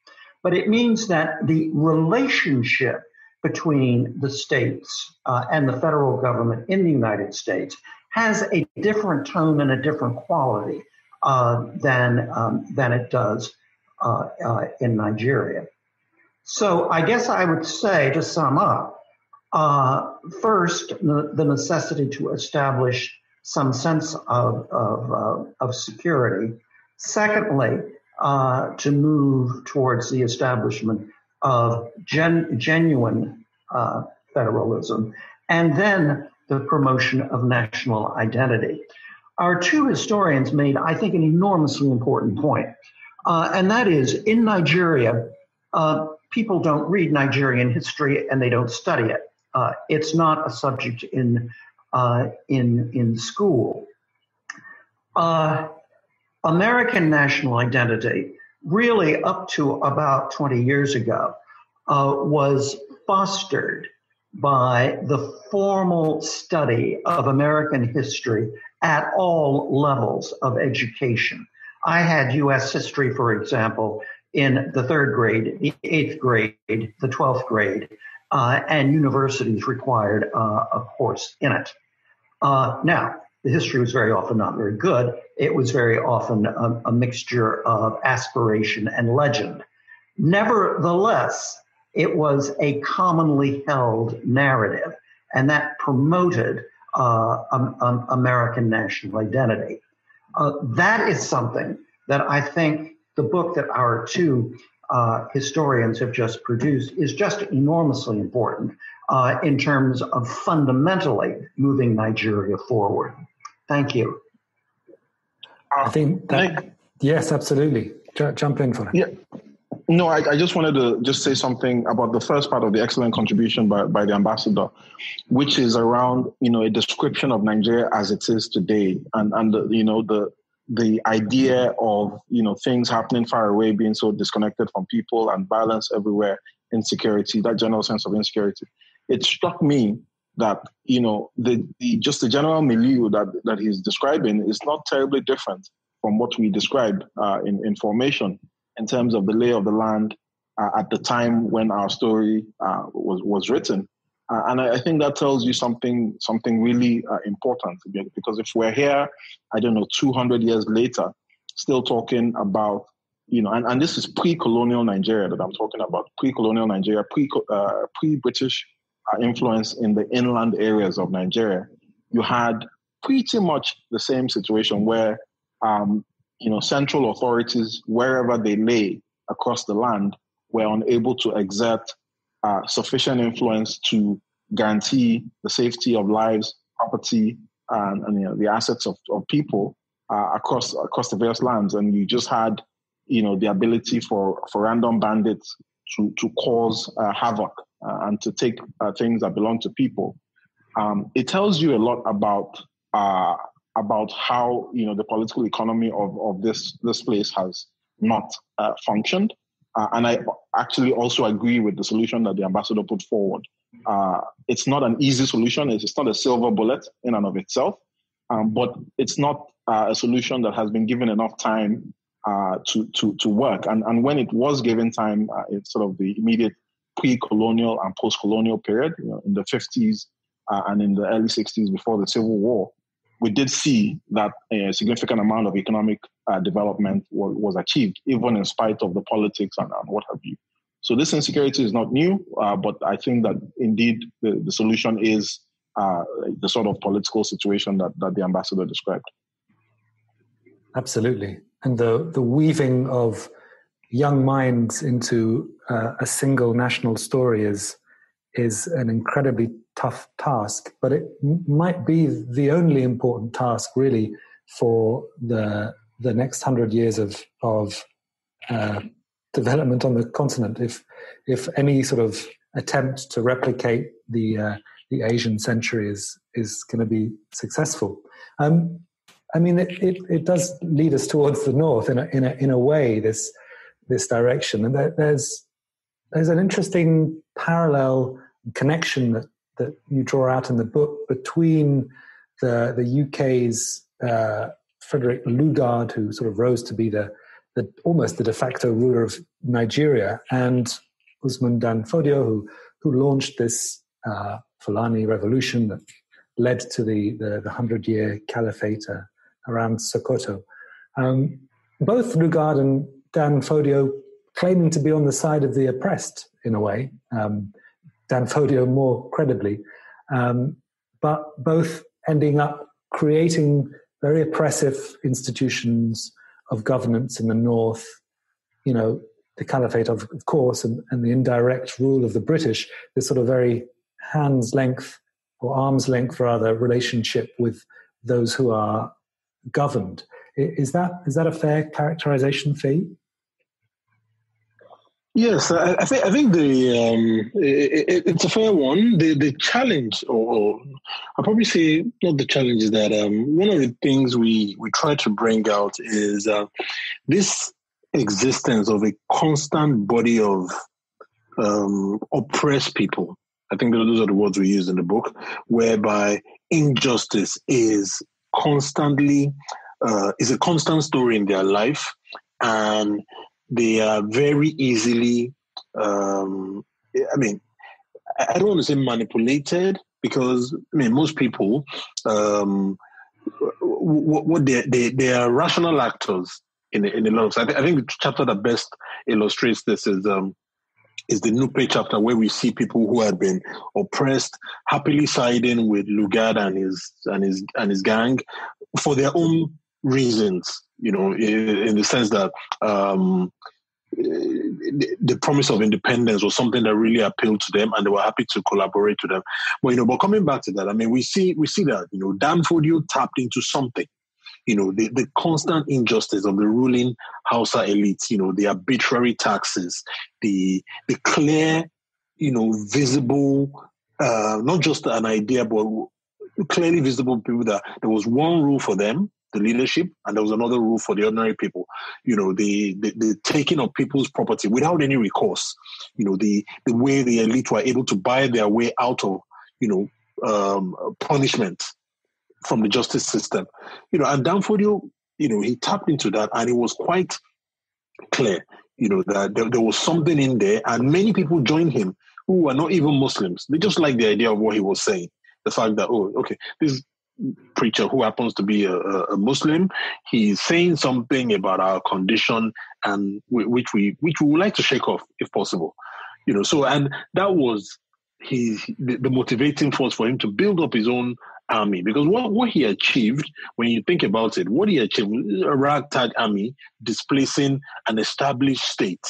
but it means that the relationship between the states and the federal government in the United States has a different tone and a different quality than it does in Nigeria. So I guess I would say, to sum up, first, the necessity to establish some sense of security. Secondly, to move towards the establishment of genuine federalism, and then the promotion of national identity. Our two historians made, I think, an enormously important point, and that is, in Nigeria, people don't read Nigerian history and they don't study it. It's not a subject in school. American national identity, really up to about 20 years ago, was fostered by the formal study of American history at all levels of education. I had U.S. history, for example, in the 3rd grade, the 8th grade, the 12th grade, and universities required a course in it. Now, the history was very often not very good. It was very often a mixture of aspiration and legend. Nevertheless, it was a commonly held narrative, and that promoted American national identity. That is something that I think the book that our two historians have just produced is just enormously important in terms of fundamentally moving Nigeria forward. Thank you. I think that, yes, absolutely. Jump in, Fola. Yeah. No, I just wanted to just say something about the first part of the excellent contribution by the ambassador, which is around, a description of Nigeria as it is today, and the idea of, things happening far away, being so disconnected from people, and violence everywhere, insecurity, that general sense of insecurity. It struck me that, the general milieu that he's describing is not terribly different from what we described in formation, in terms of the lay of the land at the time when our story was written. And I think that tells you something really important, because if we're here, 200 years later, still talking about, and this is pre-colonial Nigeria that I'm talking about, pre-colonial Nigeria, pre-British influence in the inland areas of Nigeria, you had pretty much the same situation where, central authorities, wherever they lay across the land, were unable to exert sufficient influence to guarantee the safety of lives property and the assets of people across the various lands, and you just had the ability for random bandits to cause havoc and to take things that belong to people. It tells you a lot about how the political economy of this place has not functioned. And I actually also agree with the solution that the ambassador put forward. It's not an easy solution. It's not a silver bullet in and of itself, but it's not a solution that has been given enough time to work. And when it was given time, it's sort of the immediate pre-colonial and post-colonial period, in the 50s and in the early 60s before the Civil War, we did see that a significant amount of economic development was achieved, even in spite of the politics and what have you. So this insecurity is not new, but I think that indeed the solution is the sort of political situation that the ambassador described. Absolutely. And the weaving of young minds into a single national story is an incredibly tough task, but it might be the only important task really for the next 100 years of development on the continent. If any sort of attempt to replicate the Asian century is going to be successful. I mean, it does lead us towards the north in a way, this direction, and there's an interesting parallel connection that you draw out in the book between the UK's Frederick Lugard, who sort of rose to be the almost the de facto ruler of Nigeria, and Usman Dan Fodio, who launched this Fulani revolution that led to the 100-year Caliphate around Sokoto. Both Lugard and Dan Fodio claiming to be on the side of the oppressed in a way, Dan Fodio more credibly, but both ending up creating very oppressive institutions of governance in the north, the Caliphate, of course, and the indirect rule of the British, this sort of very arm's length rather, relationship with those who are governed. Is that a fair characterization, Feyi? Yes, I think it's a fair one. The challenge, or I'll probably say not the challenge, is that one of the things we try to bring out is this existence of a constant body of oppressed people. I think those are the words we use in the book, whereby injustice is constantly is a constant story in their life, and they are very easily, I don't want to say manipulated, because most people, what they are rational actors in a lot of. I think the chapter that best illustrates this is the Nupe chapter, where we see people who had been oppressed happily siding with Lugard and his gang for their own reasons, in the sense that the promise of independence was something that really appealed to them, and they were happy to collaborate with them. But coming back to that, we see that Dan Fodio tapped into something. The constant injustice of the ruling Hausa elites, the arbitrary taxes, the clear, visible, not just an idea, but clearly visible people that there was one rule for them, the leadership, and there was another rule for the ordinary people. The taking of people's property without any recourse. The way the elite were able to buy their way out of, punishment from the justice system. And Dan Fodio, he tapped into that, and it was quite clear, that there was something in there, and many people joined him who were not even Muslims. They just liked the idea of what he was saying. The fact that, this preacher who happens to be a Muslim, he's saying something about our condition, and which we would like to shake off if possible. So, and that was the motivating force for him to build up his own army, because what he achieved, when you think about it, what he achieved was a ragtag army displacing an established state,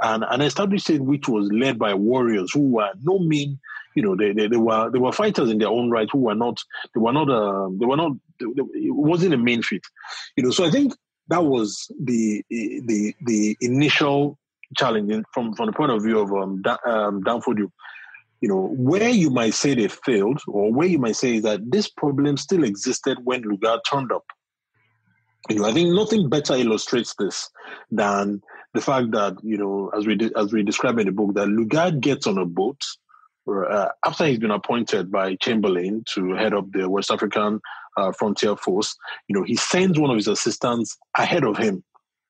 and an established state which was led by warriors who were no mean, They were fighters in their own right who were not. It wasn't a main feat. So I think that was the initial challenge from the point of view of Dan Fodio. Where you might say they failed, or where you might say is that this problem still existed when Lugard turned up. I think nothing better illustrates this than the fact that, as we describe in the book, that Lugard gets on a boat after he's been appointed by Chamberlain to head up the West African Frontier Force. He sends one of his assistants ahead of him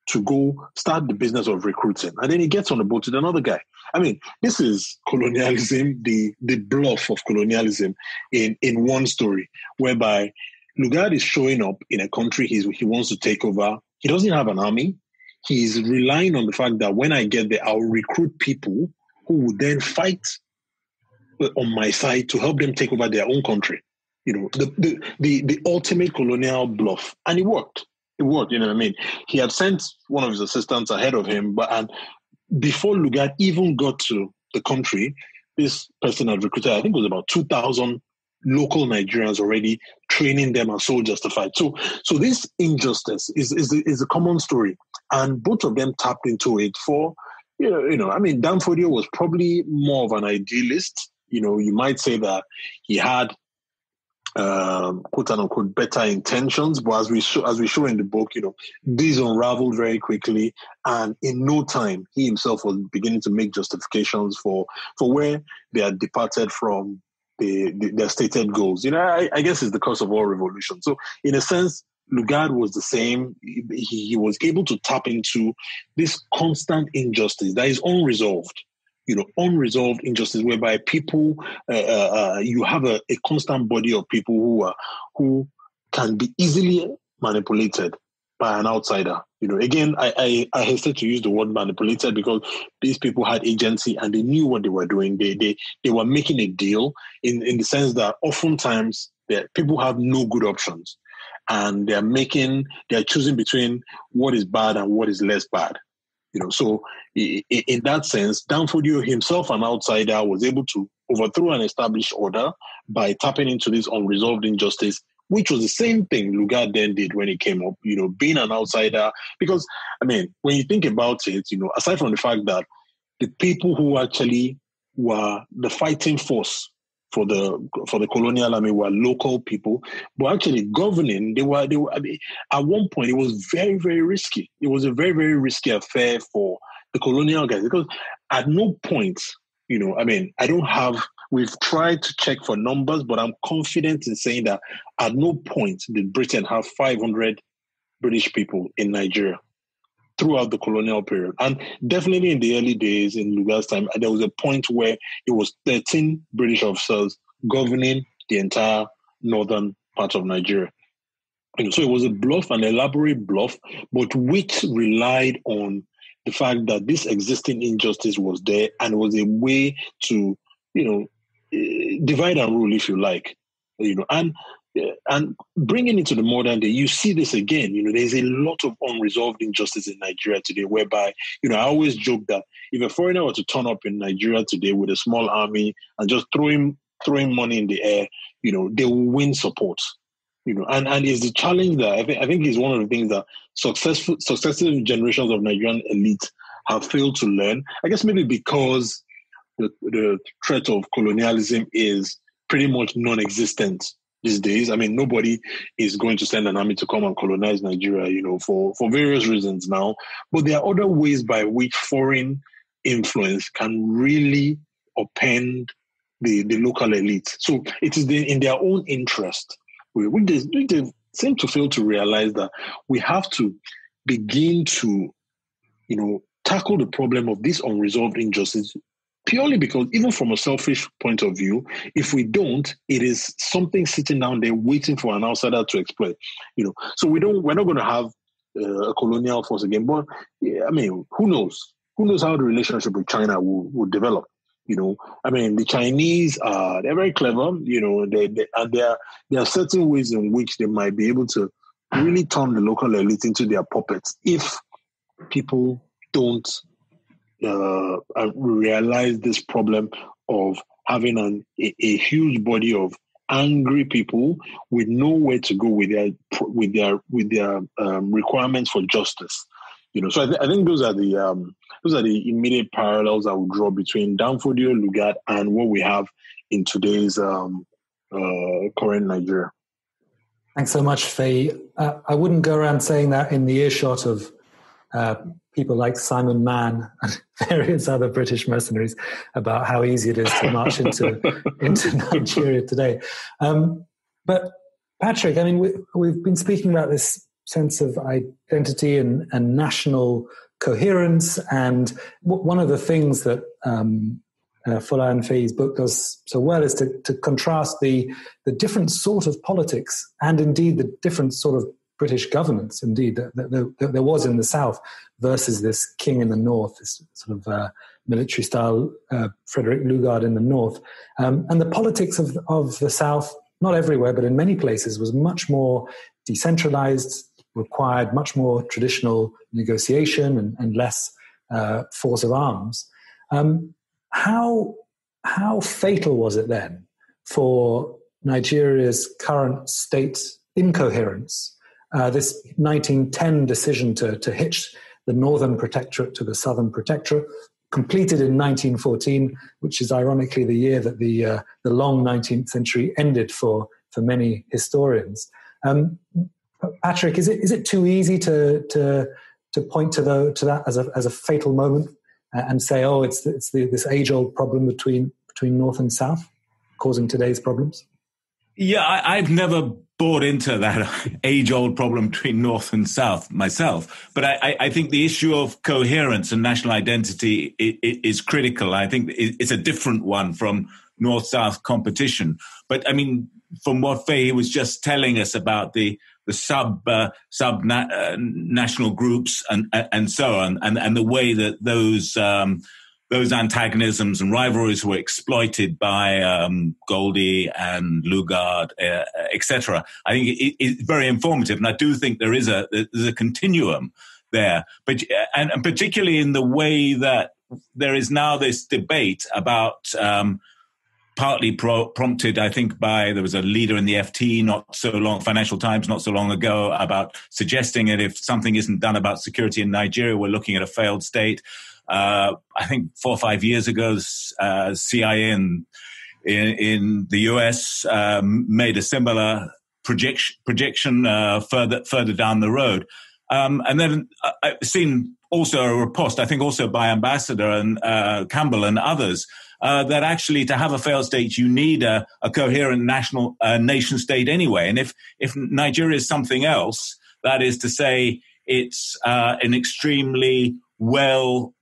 to go start the business of recruiting. And then he gets on a boat with another guy. I mean, this is colonialism, the bluff of colonialism in one story, whereby Lugard is showing up in a country he wants to take over. He doesn't have an army. He's relying on the fact that when I get there, I'll recruit people who will then fight on my side to help them take over their own country. The ultimate colonial bluff. And it worked. It worked, He had sent one of his assistants ahead of him, and before Lugard even got to the country, this person had recruited, I think it was about 2,000 local Nigerians already, training them as soldiers to fight. So this injustice is a common story, and both of them tapped into it for, Dan Fodio was probably more of an idealist. You might say that he had quote unquote better intentions, but as we show in the book, these unraveled very quickly, and in no time he himself was beginning to make justifications for where they had departed from their stated goals. I guess it's the cause of all revolutions. So in a sense, Lugard was the same. He was able to tap into this constant injustice that is unresolved. Unresolved injustice, whereby people, you have a constant body of people who can be easily manipulated by an outsider. Again, I hesitate to use the word manipulated because these people had agency and they knew what they were doing. They were making a deal in the sense that oftentimes people have no good options, and they're choosing between what is bad and what is less bad. So in that sense, Dan Fodio himself, an outsider, was able to overthrow an established order by tapping into this unresolved injustice, which was the same thing Lugard then did when he came up, being an outsider. Because, when you think about it, aside from the fact that the people who actually were the fighting force for the colonial army were local people, but actually governing, they were at one point it was very, very risky. It was a very, very risky affair for the colonial guys, because at no point, we've tried to check for numbers, but I'm confident in saying that at no point did Britain have 500 British people in Nigeria throughout the colonial period. And definitely in the early days, in Lugard's time, there was a point where it was 13 British officers governing the entire northern part of Nigeria. So it was a bluff, an elaborate bluff, but which relied on the fact that this existing injustice was there, and it was a way to, divide and rule, if you like, and bringing it to the modern day, you see this again. There's a lot of unresolved injustice in Nigeria today, whereby, I always joke that if a foreigner were to turn up in Nigeria today with a small army and just throwing money in the air, they will win support. And it's the challenge that I think is one of the things that successive generations of Nigerian elite have failed to learn. I guess maybe because the threat of colonialism is pretty much non-existent these days. Nobody is going to send an army to come and colonize Nigeria, for various reasons now. But there are other ways by which foreign influence can really upend the local elite. So it is in their own interest. We seem to fail to realize that we have to begin to, tackle the problem of this unresolved injustice, purely because, even from a selfish point of view, if we don't, it is something sitting down there waiting for an outsider to exploit. So we're not going to have a colonial force again. But who knows? Who knows how the relationship with China will develop? The Chinese they're very clever. There are certain ways in which they might be able to really turn the local elite into their puppets if people don't realize this problem of having a huge body of angry people with nowhere to go with their requirements for justice. So I think those are the immediate parallels I would draw between Dan Fodio, Lugard, and what we have in today's current Nigeria. Thanks so much, Feyi. I wouldn't go around saying that in the earshot of people like Simon Mann and various other British mercenaries about how easy it is to march into Nigeria today. But Patrick, I mean, we've been speaking about this sense of identity and national coherence, and one of the things that Fola and Feyi's book does so well is to contrast the different sort of politics and indeed the different sort of British governance, indeed, that there was in the South versus this king in the North, this sort of military-style Frederick Lugard in the North. And the politics of the South, not everywhere, but in many places, was much more decentralized, required much more traditional negotiation and less force of arms. How fatal was it then for Nigeria's current state incoherence, this 1910 decision to hitch the Northern Protectorate to the Southern Protectorate, completed in 1914, which is ironically the year that the long 19th century ended for many historians. Patrick, is it too easy to point to that as a fatal moment and say, oh, it's this age-old problem between North and South causing today's problems? Yeah, I've never bought into that age-old problem between North and South myself. But I think the issue of coherence and national identity is critical. I think it's a different one from North-South competition. But I mean, from what Feyi was just telling us about the national groups and so on, and the way that those antagonisms and rivalries were exploited by Goldie and Lugard, etc. I think it's very informative, and I do think there's a continuum there, but and particularly in the way that there is now this debate about. Partly prompted, I think, there was a leader in the FT Financial Times not so long ago, about suggesting that if something isn't done about security in Nigeria, we're looking at a failed state. I think 4 or 5 years ago, CIA in the US made a similar projection further down the road. And then I've seen also a riposte, I think also by Ambassador and Campbell and others, that actually to have a failed state, you need a coherent national nation state anyway. And if Nigeria is something else, that is to say it's an extremely well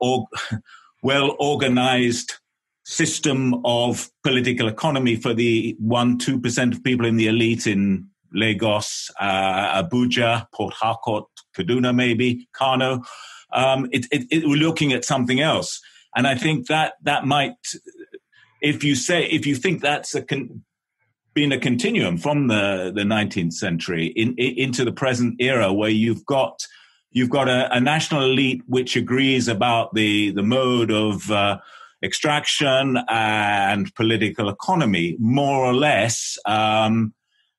organized system of political economy for the 1-2% of people in the elite in Lagos, Abuja, Port Harcourt, Kaduna, maybe Kano. We're looking at something else. And I think that might, if you think that's been a continuum from the 19th century into the present era, where you've got a national elite which agrees about the mode of extraction and political economy, more or less,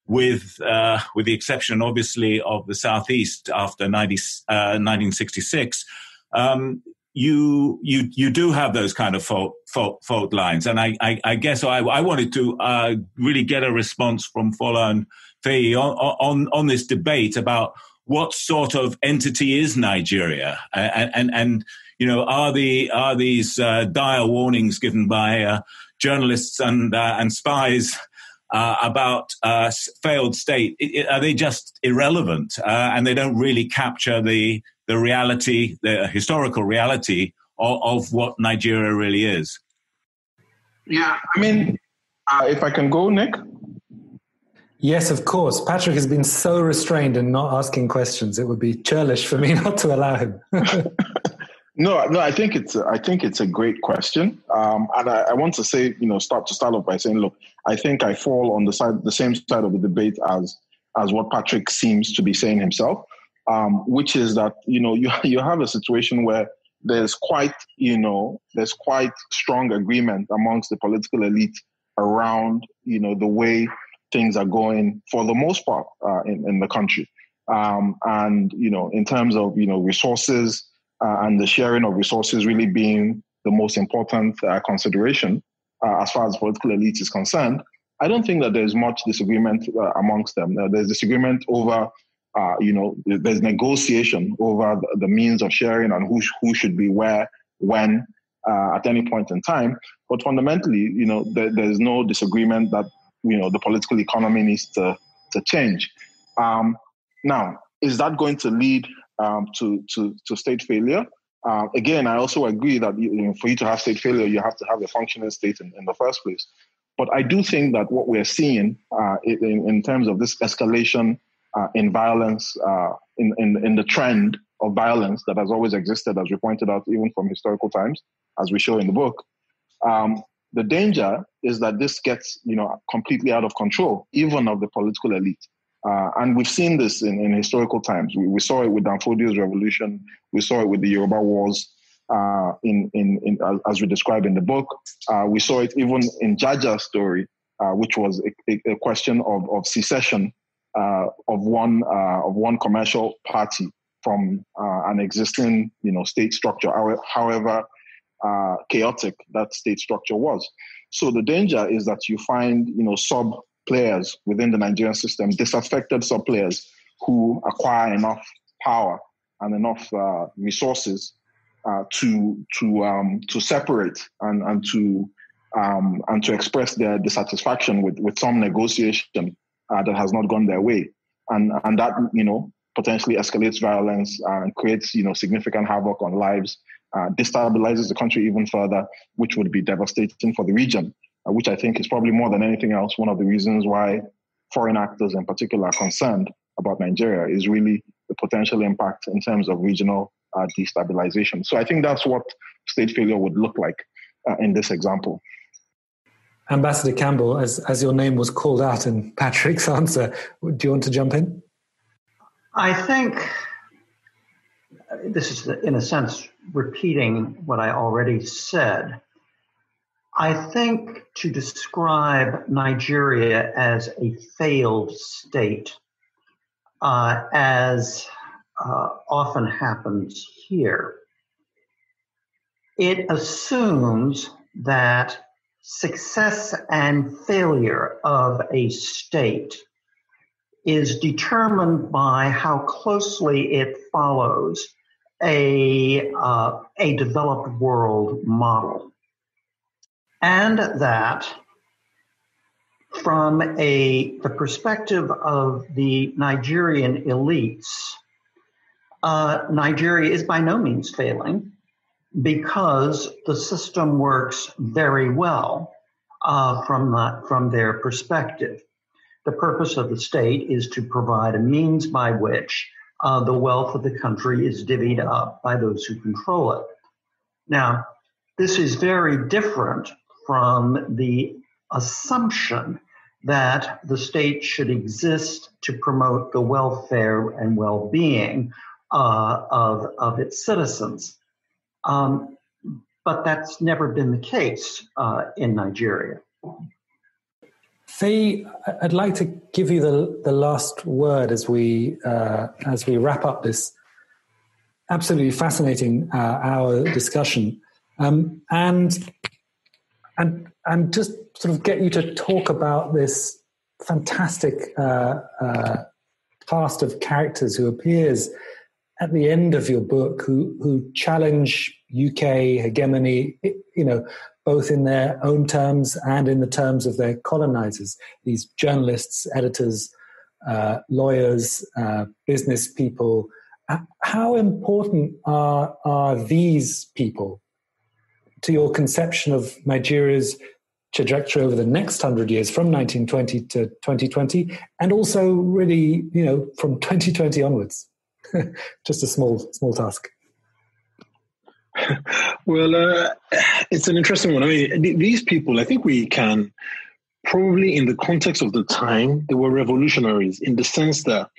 with the exception, obviously, of the Southeast after 1966. You do have those kind of fault lines. And I guess I wanted to really get a response from Fola and Feyi on this debate about what sort of entity is Nigeria, and are these dire warnings given by journalists and spies about failed state, are they just irrelevant and they don't really capture the reality, the historical reality of what Nigeria really is? Yeah, I mean, if I can go, Nick? Yes, of course. Patrick has been so restrained in not asking questions. It would be churlish for me not to allow him. No, I think it's a great question. And I want to say, start off by saying, look, I think I fall on the same side of the debate as what Patrick seems to be saying himself. Which is that, you have a situation where there's quite strong agreement amongst the political elite around, the way things are going for the most part in the country. And, in terms of, resources and the sharing of resources really being the most important consideration as far as political elite is concerned, I don't think that there's much disagreement amongst them. There's disagreement over, there's negotiation over the means of sharing and who should be where, when, at any point in time. But fundamentally, there's no disagreement that, the political economy needs to change. Now, is that going to lead to state failure? Again, I also agree that for you to have state failure, you have to have a functioning state in the first place. But I do think that what we're seeing in terms of this escalation in violence, in the trend of violence that has always existed, as we pointed out, even from historical times, as we show in the book, the danger is that this gets, completely out of control, even of the political elite. And we've seen this in historical times. We saw it with Dan Fodio's revolution. We saw it with the Yoruba wars, as we describe in the book. We saw it even in Jaja's story, which was a question of secession of one commercial party from an existing, state structure, however chaotic that state structure was. So the danger is that you find, sub players within the Nigerian system, disaffected sub players who acquire enough power and enough resources to separate and to express their dissatisfaction with some negotiation that has not gone their way, and that potentially escalates violence and creates significant havoc on lives, destabilizes the country even further, which would be devastating for the region, which I think is probably more than anything else one of the reasons why foreign actors in particular are concerned about Nigeria, is really the potential impact in terms of regional destabilization. So I think that's what state failure would look like in this example. Ambassador Campbell, as your name was called out in Patrick's answer, do you want to jump in? I think this is, in a sense, repeating what I already said. I think to describe Nigeria as a failed state, as often happens here, it assumes that success and failure of a state is determined by how closely it follows a developed world model. And that from the perspective of the Nigerian elites, Nigeria is by no means failing because the system works very well from their perspective. The purpose of the state is to provide a means by which the wealth of the country is divvied up by those who control it. Now, this is very different from the assumption that the state should exist to promote the welfare and well-being of its citizens. But that's never been the case in Nigeria. Feyi, I'd like to give you the last word as we wrap up this absolutely fascinating hour discussion, and just sort of get you to talk about this fantastic cast of characters who appears at the end of your book, who challenge UK hegemony, both in their own terms and in the terms of their colonizers. These journalists, editors, lawyers, business people. How important are these people to your conception of Nigeria's trajectory over the next 100 years, from 1920 to 2020, and also really, from 2020 onwards? Just a small task. Well, it's an interesting one. I mean, these people, I think we can probably, in the context of the time, they were revolutionaries in the sense that,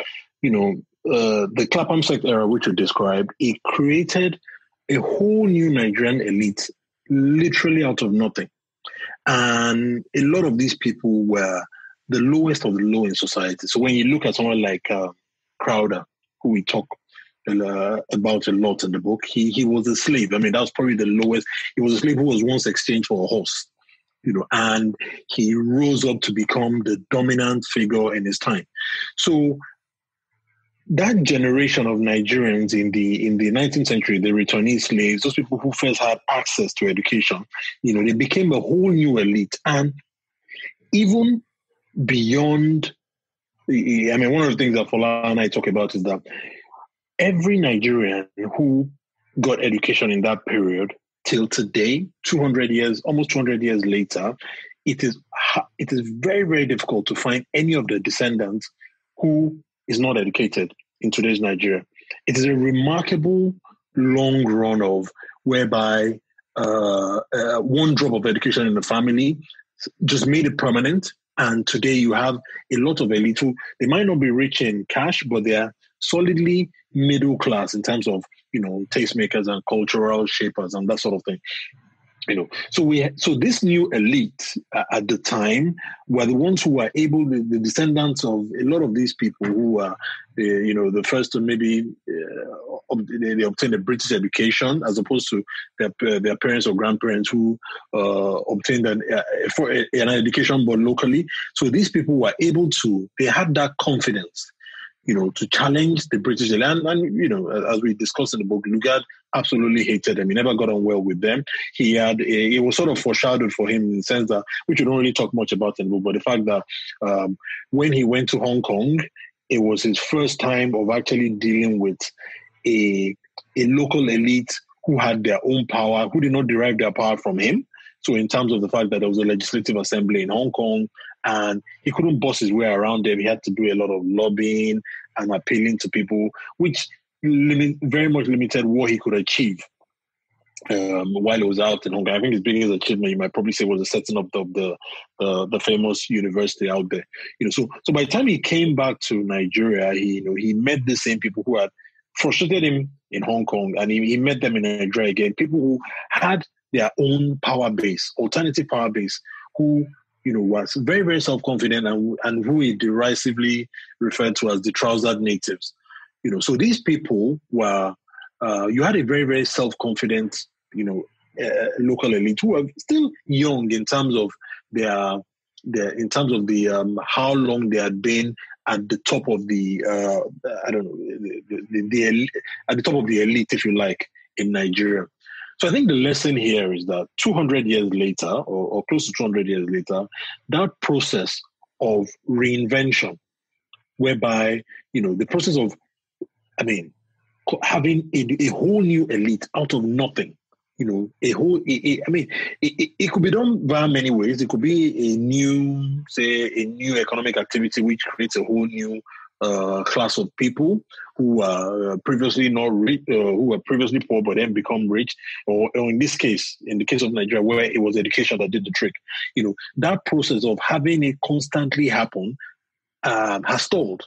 the Clapham Sect Era, which you described, it created a whole new Nigerian elite, literally out of nothing. And a lot of these people were the lowest of the low in society. So when you look at someone like Crowder, who we talk about a lot in the book, he was a slave. I mean, that was probably the lowest. He was a slave who was once exchanged for a horse, and he rose up to become the dominant figure in his time. So that generation of Nigerians in the 19th century, the returnee slaves, those people who first had access to education, they became a whole new elite. And even beyond, I mean, one of the things that Fola and I talk about is that every Nigerian who got education in that period till today, almost 200 years later, it is very, very difficult to find any of the descendants who is not educated in today's Nigeria. It is a remarkable long run of whereby one drop of education in the family just made it permanent. And today you have a lot of elite who, they might not be rich in cash, but they are solidly middle class in terms of, tastemakers and cultural shapers and that sort of thing. So this new elite at the time were the ones who were able, the descendants of a lot of these people who were, the first to maybe they obtained a British education as opposed to their parents or grandparents who obtained an education but locally. So these people were able to, they had that confidence, to challenge the British elite. And as we discussed in the book, Lugard absolutely hated them. He never got on well with them. It was sort of foreshadowed for him in the sense that, which we don't really talk much about in the book, but the fact that when he went to Hong Kong, it was his first time of actually dealing with a local elite who had their own power, who did not derive their power from him. So in terms of the fact that there was a legislative assembly in Hong Kong and he couldn't boss his way around them, he had to do a lot of lobbying and appealing to people, which very much limited what he could achieve while he was out in Hong Kong. I think his biggest achievement, you might probably say, was the setting up of the famous university out there. So by the time he came back to Nigeria, he met the same people who had frustrated him in Hong Kong, and he met them in Nigeria again. People who had their own power base, alternative power base, who was very, very self-confident and who he derisively referred to as the trousered natives. So these people were, you had a very, very self-confident, local elite who were still young in terms of how long they had been at the top of the at the top of the elite, if you like, in Nigeria. So I think the lesson here is that 200 years later, or close to 200 years later, that process of reinvention, whereby, the process of, having a whole new elite out of nothing, it could be done via many ways. It could be a new economic activity which creates a whole new class of people who were previously not rich, who were previously poor but then become rich, or in this case, in the case of Nigeria, where it was education that did the trick. That process of having it constantly happen has stalled.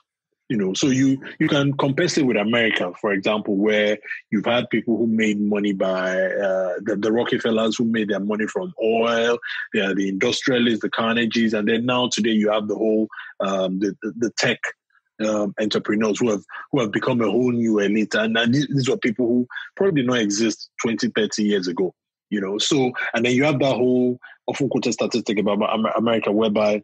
So you can compensate with America, for example, where you've had people who made money by the Rockefellers, who made their money from oil, the industrialists, the Carnegies, and then now today you have the whole the tech entrepreneurs who have become a whole new elite, and these were people who probably did not exist 20, 30 years ago. So and then you have that whole often quoted statistic about America, whereby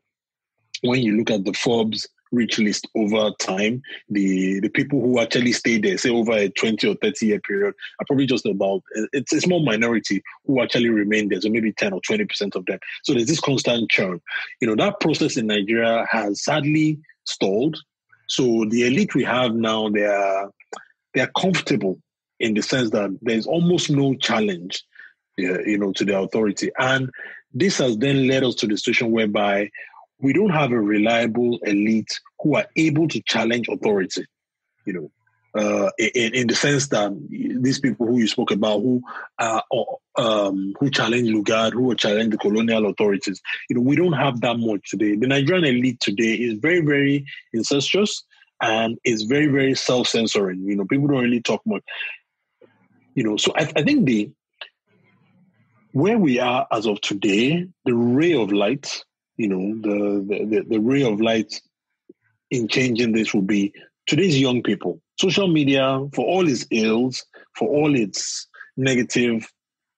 when you look at the Forbes rich list over time, the people who actually stay there, say over a 20 or 30 year period, are probably just about, it's a small minority who actually remain there, so maybe 10 or 20% of them. So there's this constant churn. That process in Nigeria has sadly stalled. So the elite we have now, they are comfortable in the sense that there's almost no challenge, to the authority. And this has then led us to the situation whereby we don't have a reliable elite who are able to challenge authority, in the sense that these people who you spoke about, who challenge Lugard, who challenge the colonial authorities, we don't have that much today. The Nigerian elite today is very, very incestuous and is very, very self-censoring. People don't really talk much. So I think where we are as of today, the ray of light, the ray of light in changing this will be today's young people. Social media, for all its ills, for all its negative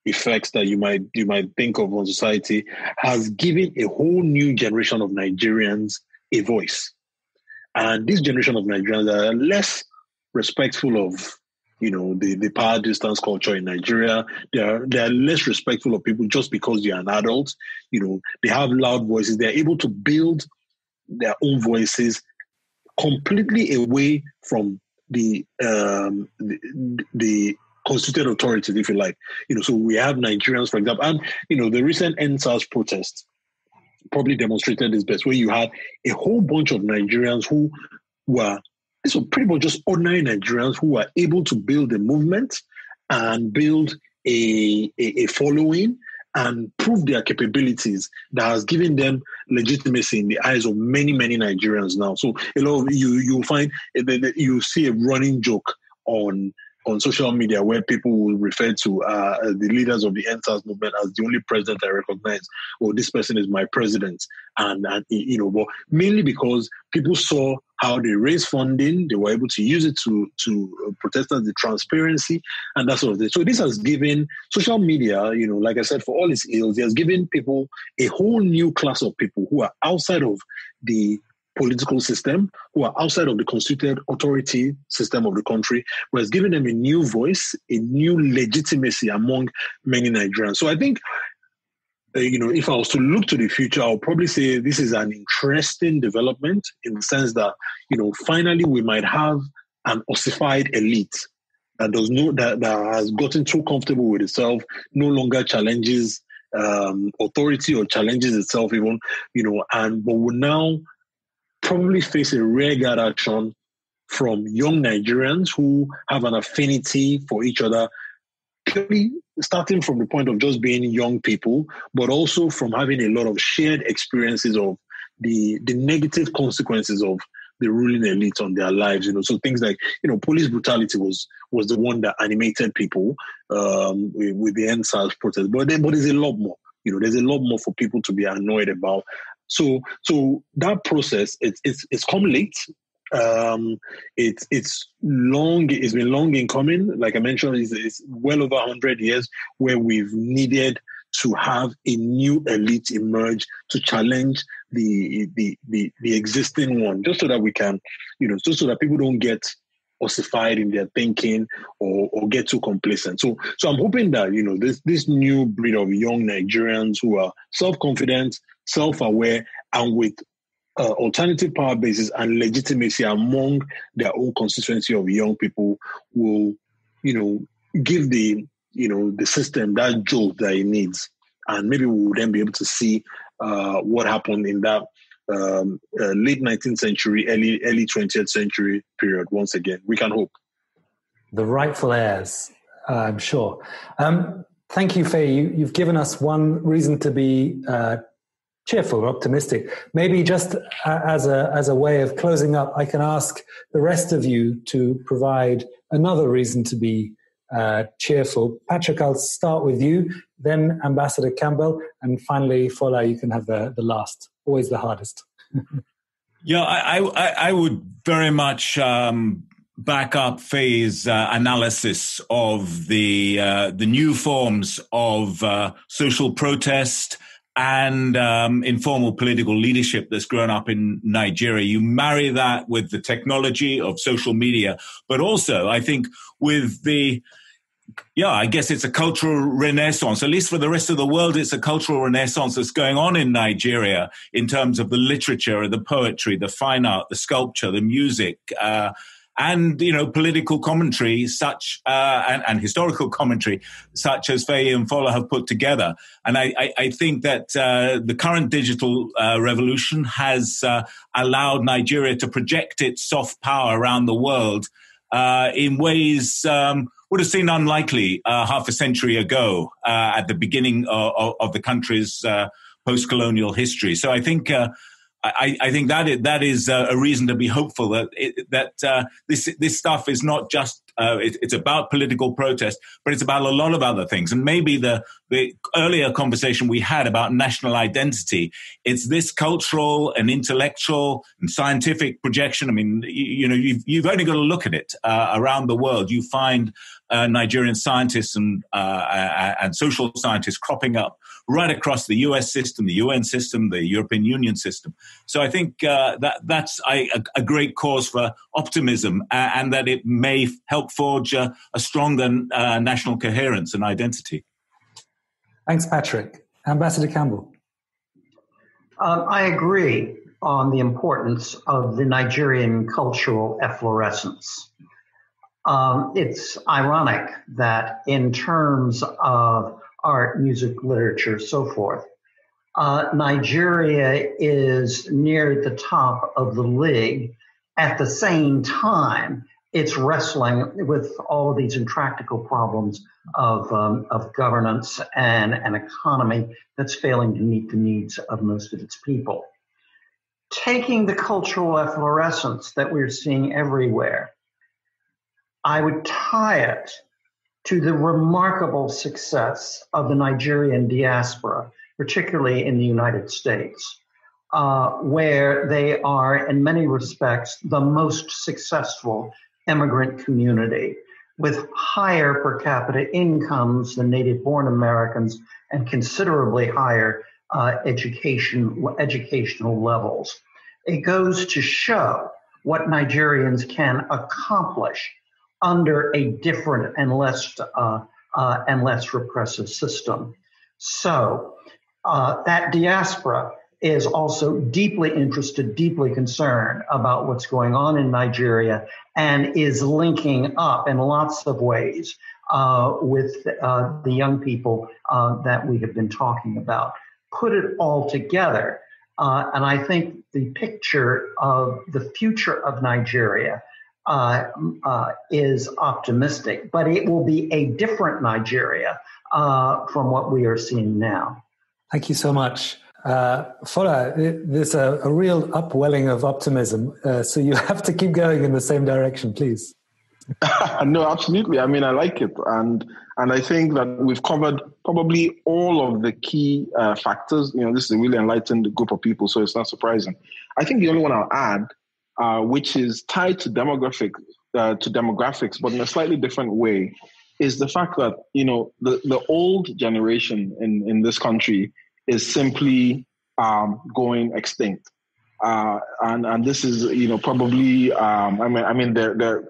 effects that you might think of on society, has given a whole new generation of Nigerians a voice. And this generation of Nigerians are less respectful of the power distance culture in Nigeria. They are less respectful of people just because they are an adult. They have loud voices. They're able to build their own voices completely away from the constituted authorities, if you like. So we have Nigerians, for example, and the recent NSAS protest probably demonstrated this best, where you had a whole bunch of Nigerians who were pretty much just ordinary Nigerians who were able to build a movement and build a following and prove their capabilities that has given them legitimacy in the eyes of many, many Nigerians now. So a lot of you'll find that you see a running joke on social media where people will refer to the leaders of the NSAS movement as the only president I recognize, or this person is my president. And but mainly because people saw how they raised funding, they were able to use it to protest the transparency and that sort of thing. So this has given social media, like I said, for all its ills, it has given people a whole new class of people who are outside of the political system, who are outside of the constituted authority system of the country, was giving them a new voice, a new legitimacy among many Nigerians. So I think, if I was to look to the future, I'll probably say this is an interesting development in the sense that, finally we might have an ossified elite that has gotten too comfortable with itself, no longer challenges authority or challenges itself even, but will now probably face a rearguard action from young Nigerians who have an affinity for each other, purely starting from the point of just being young people, but also from having a lot of shared experiences of the negative consequences of the ruling elite on their lives. So things like, police brutality was the one that animated people with the NSAS protest, but there's a lot more. There's a lot more for people to be annoyed about. So that process, it's come late. It's long. It's been long in coming. Like I mentioned, it's well over 100 years where we've needed to have a new elite emerge to challenge the existing one, just so that we can, just so that people don't get ossified in their thinking or get too complacent. So I'm hoping that this new breed of young Nigerians who are self-confident, self-aware, and with alternative power bases and legitimacy among their own constituency of young people will, give the system that jolt that it needs. And maybe we will then be able to see what happened in that late 19th century, early 20th century period once again. We can hope. The rightful heirs, I'm sure. Thank you, Feyi. You've given us one reason to be cheerful or optimistic. Maybe just as a way of closing up, I can ask the rest of you to provide another reason to be cheerful. Patrick, I'll start with you, then Ambassador Campbell, and finally, Fola, you can have the last. Always the hardest. Yeah, I would very much back up Feyi's analysis of the new forms of social protest and informal political leadership that's grown up in Nigeria. You marry that with the technology of social media, but also, I think, with I guess it's a cultural renaissance. At least for the rest of the world, it's a cultural renaissance that's going on in Nigeria in terms of the literature, the poetry, the fine art, the sculpture, the music, and political commentary and historical commentary such as Feyi and Fola have put together. And I think that the current digital revolution has allowed Nigeria to project its soft power around the world in ways would have seemed unlikely half a century ago at the beginning of the country's post-colonial history. So I think I think that is a reason to be hopeful that this stuff is not just It's about political protest, but it's about a lot of other things. And maybe the earlier conversation we had about national identity, it's this cultural and intellectual and scientific projection. I mean, you've only got to look at it around the world. You find Nigerian scientists and social scientists cropping up right across the US system, the UN system, the European Union system. So I think that's a great cause for optimism, and that it may help forge a stronger national coherence and identity. Thanks, Patrick. Ambassador Campbell. I agree on the importance of the Nigerian cultural efflorescence. It's ironic that in terms of art, music, literature, so forth, Nigeria is near the top of the league. At the same time, it's wrestling with all of these intractable problems of governance and an economy that's failing to meet the needs of most of its people. Taking the cultural efflorescence that we're seeing everywhere, I would tie it to the remarkable success of the Nigerian diaspora, particularly in the United States, where they are, in many respects, the most successful immigrant community, with higher per capita incomes than native-born Americans and considerably higher educational levels. It goes to show what Nigerians can accomplish under a different and less repressive system. So that diaspora is also deeply interested, deeply concerned about what's going on in Nigeria, and is linking up in lots of ways with the young people that we have been talking about. Put it all together, and I think the picture of the future of Nigeria is optimistic, but it will be a different Nigeria from what we are seeing now. Thank you so much. Fola, there's a real upwelling of optimism, so you have to keep going in the same direction, please. No, absolutely. I mean, I like it. And I think that we've covered probably all of the key factors. This is a really enlightened group of people, so it's not surprising. I think the only one I'll add, which is tied to demographics, but in a slightly different way, is the fact that, the old generation in this country is simply going extinct. And this is, probably, there are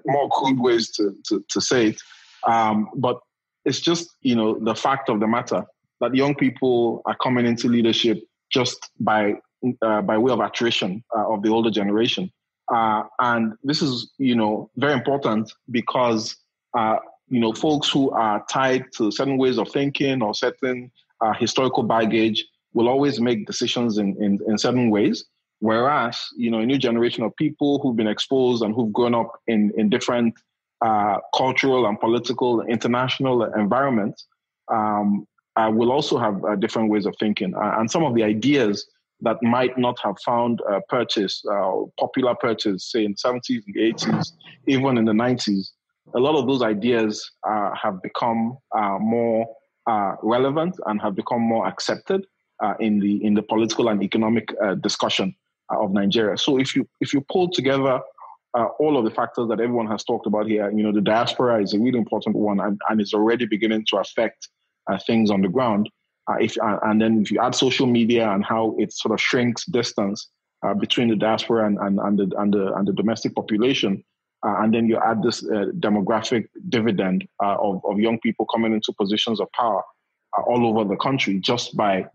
more crude ways to say it. But it's just, the fact of the matter that young people are coming into leadership just by way of attrition of the older generation. And this is, very important because, folks who are tied to certain ways of thinking or certain historical baggage will always make decisions in certain ways. Whereas, a new generation of people who've been exposed and who've grown up in different cultural and political international environments will also have different ways of thinking. And some of the ideas that might not have found popular purchase, say in the 70s and the 80s, even in the 90s, a lot of those ideas have become more relevant and have become more accepted in the political and economic discussion of Nigeria. So if you pull together all of the factors that everyone has talked about here, the diaspora is a really important one, and is already beginning to affect things on the ground. And then if you add social media and how it sort of shrinks distance between the diaspora and the domestic population, and then you add this demographic dividend of young people coming into positions of power all over the country just by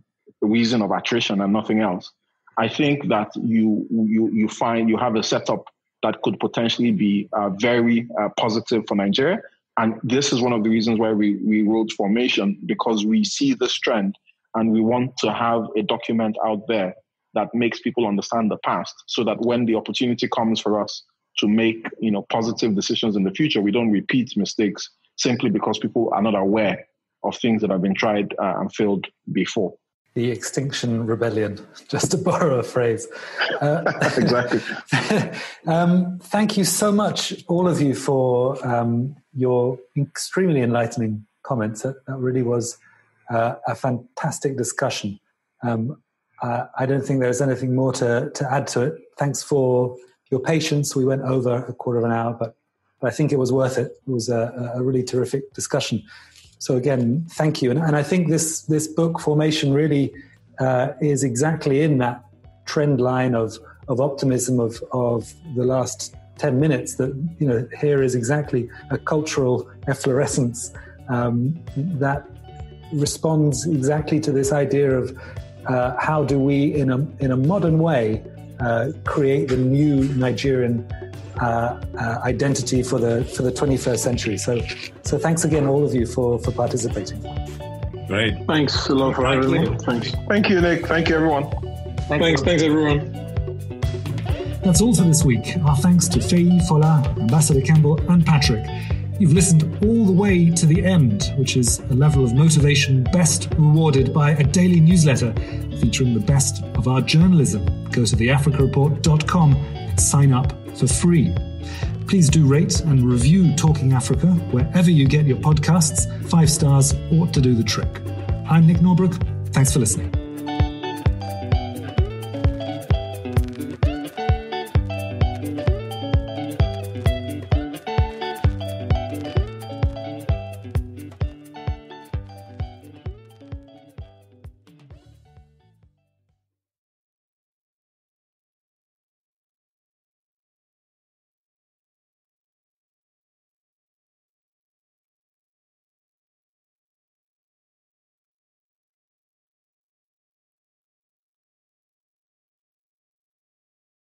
the reason of attrition and nothing else, I think that you find you have a setup that could potentially be very positive for Nigeria. And this is one of the reasons why we wrote Formation, because we see this trend and we want to have a document out there that makes people understand the past, so that when the opportunity comes for us to make positive decisions in the future, we don't repeat mistakes simply because people are not aware of things that have been tried and failed before. the Extinction Rebellion, just to borrow a phrase. Exactly. Thank you so much, all of you, for your extremely enlightening comments. That really was a fantastic discussion. I don't think there's anything more to add to it. Thanks for your patience. We went over a quarter of an hour, but I think it was worth it. It was a really terrific discussion. So again, thank you. And I think this book, Formation, really is exactly in that trend line of optimism of the last 10 minutes, that, you know, here is exactly a cultural efflorescence that responds exactly to this idea of how do we, in a modern way, create the new Nigerian identity for the 21st century. So thanks again, all of you, for participating. Great. Thanks a lot for having me. Thanks. Thank you, Nick. Thank you, everyone. Thanks, everyone. That's all for this week. Our thanks to Feyi, Fola, Ambassador Campbell, and Patrick. You've listened all the way to the end, which is a level of motivation best rewarded by a daily newsletter featuring the best of our journalism. Go to theafricareport.com and sign up for free. Please do rate and review Talking Africa wherever you get your podcasts. 5 stars ought to do the trick. I'm Nick Norbrook. Thanks for listening.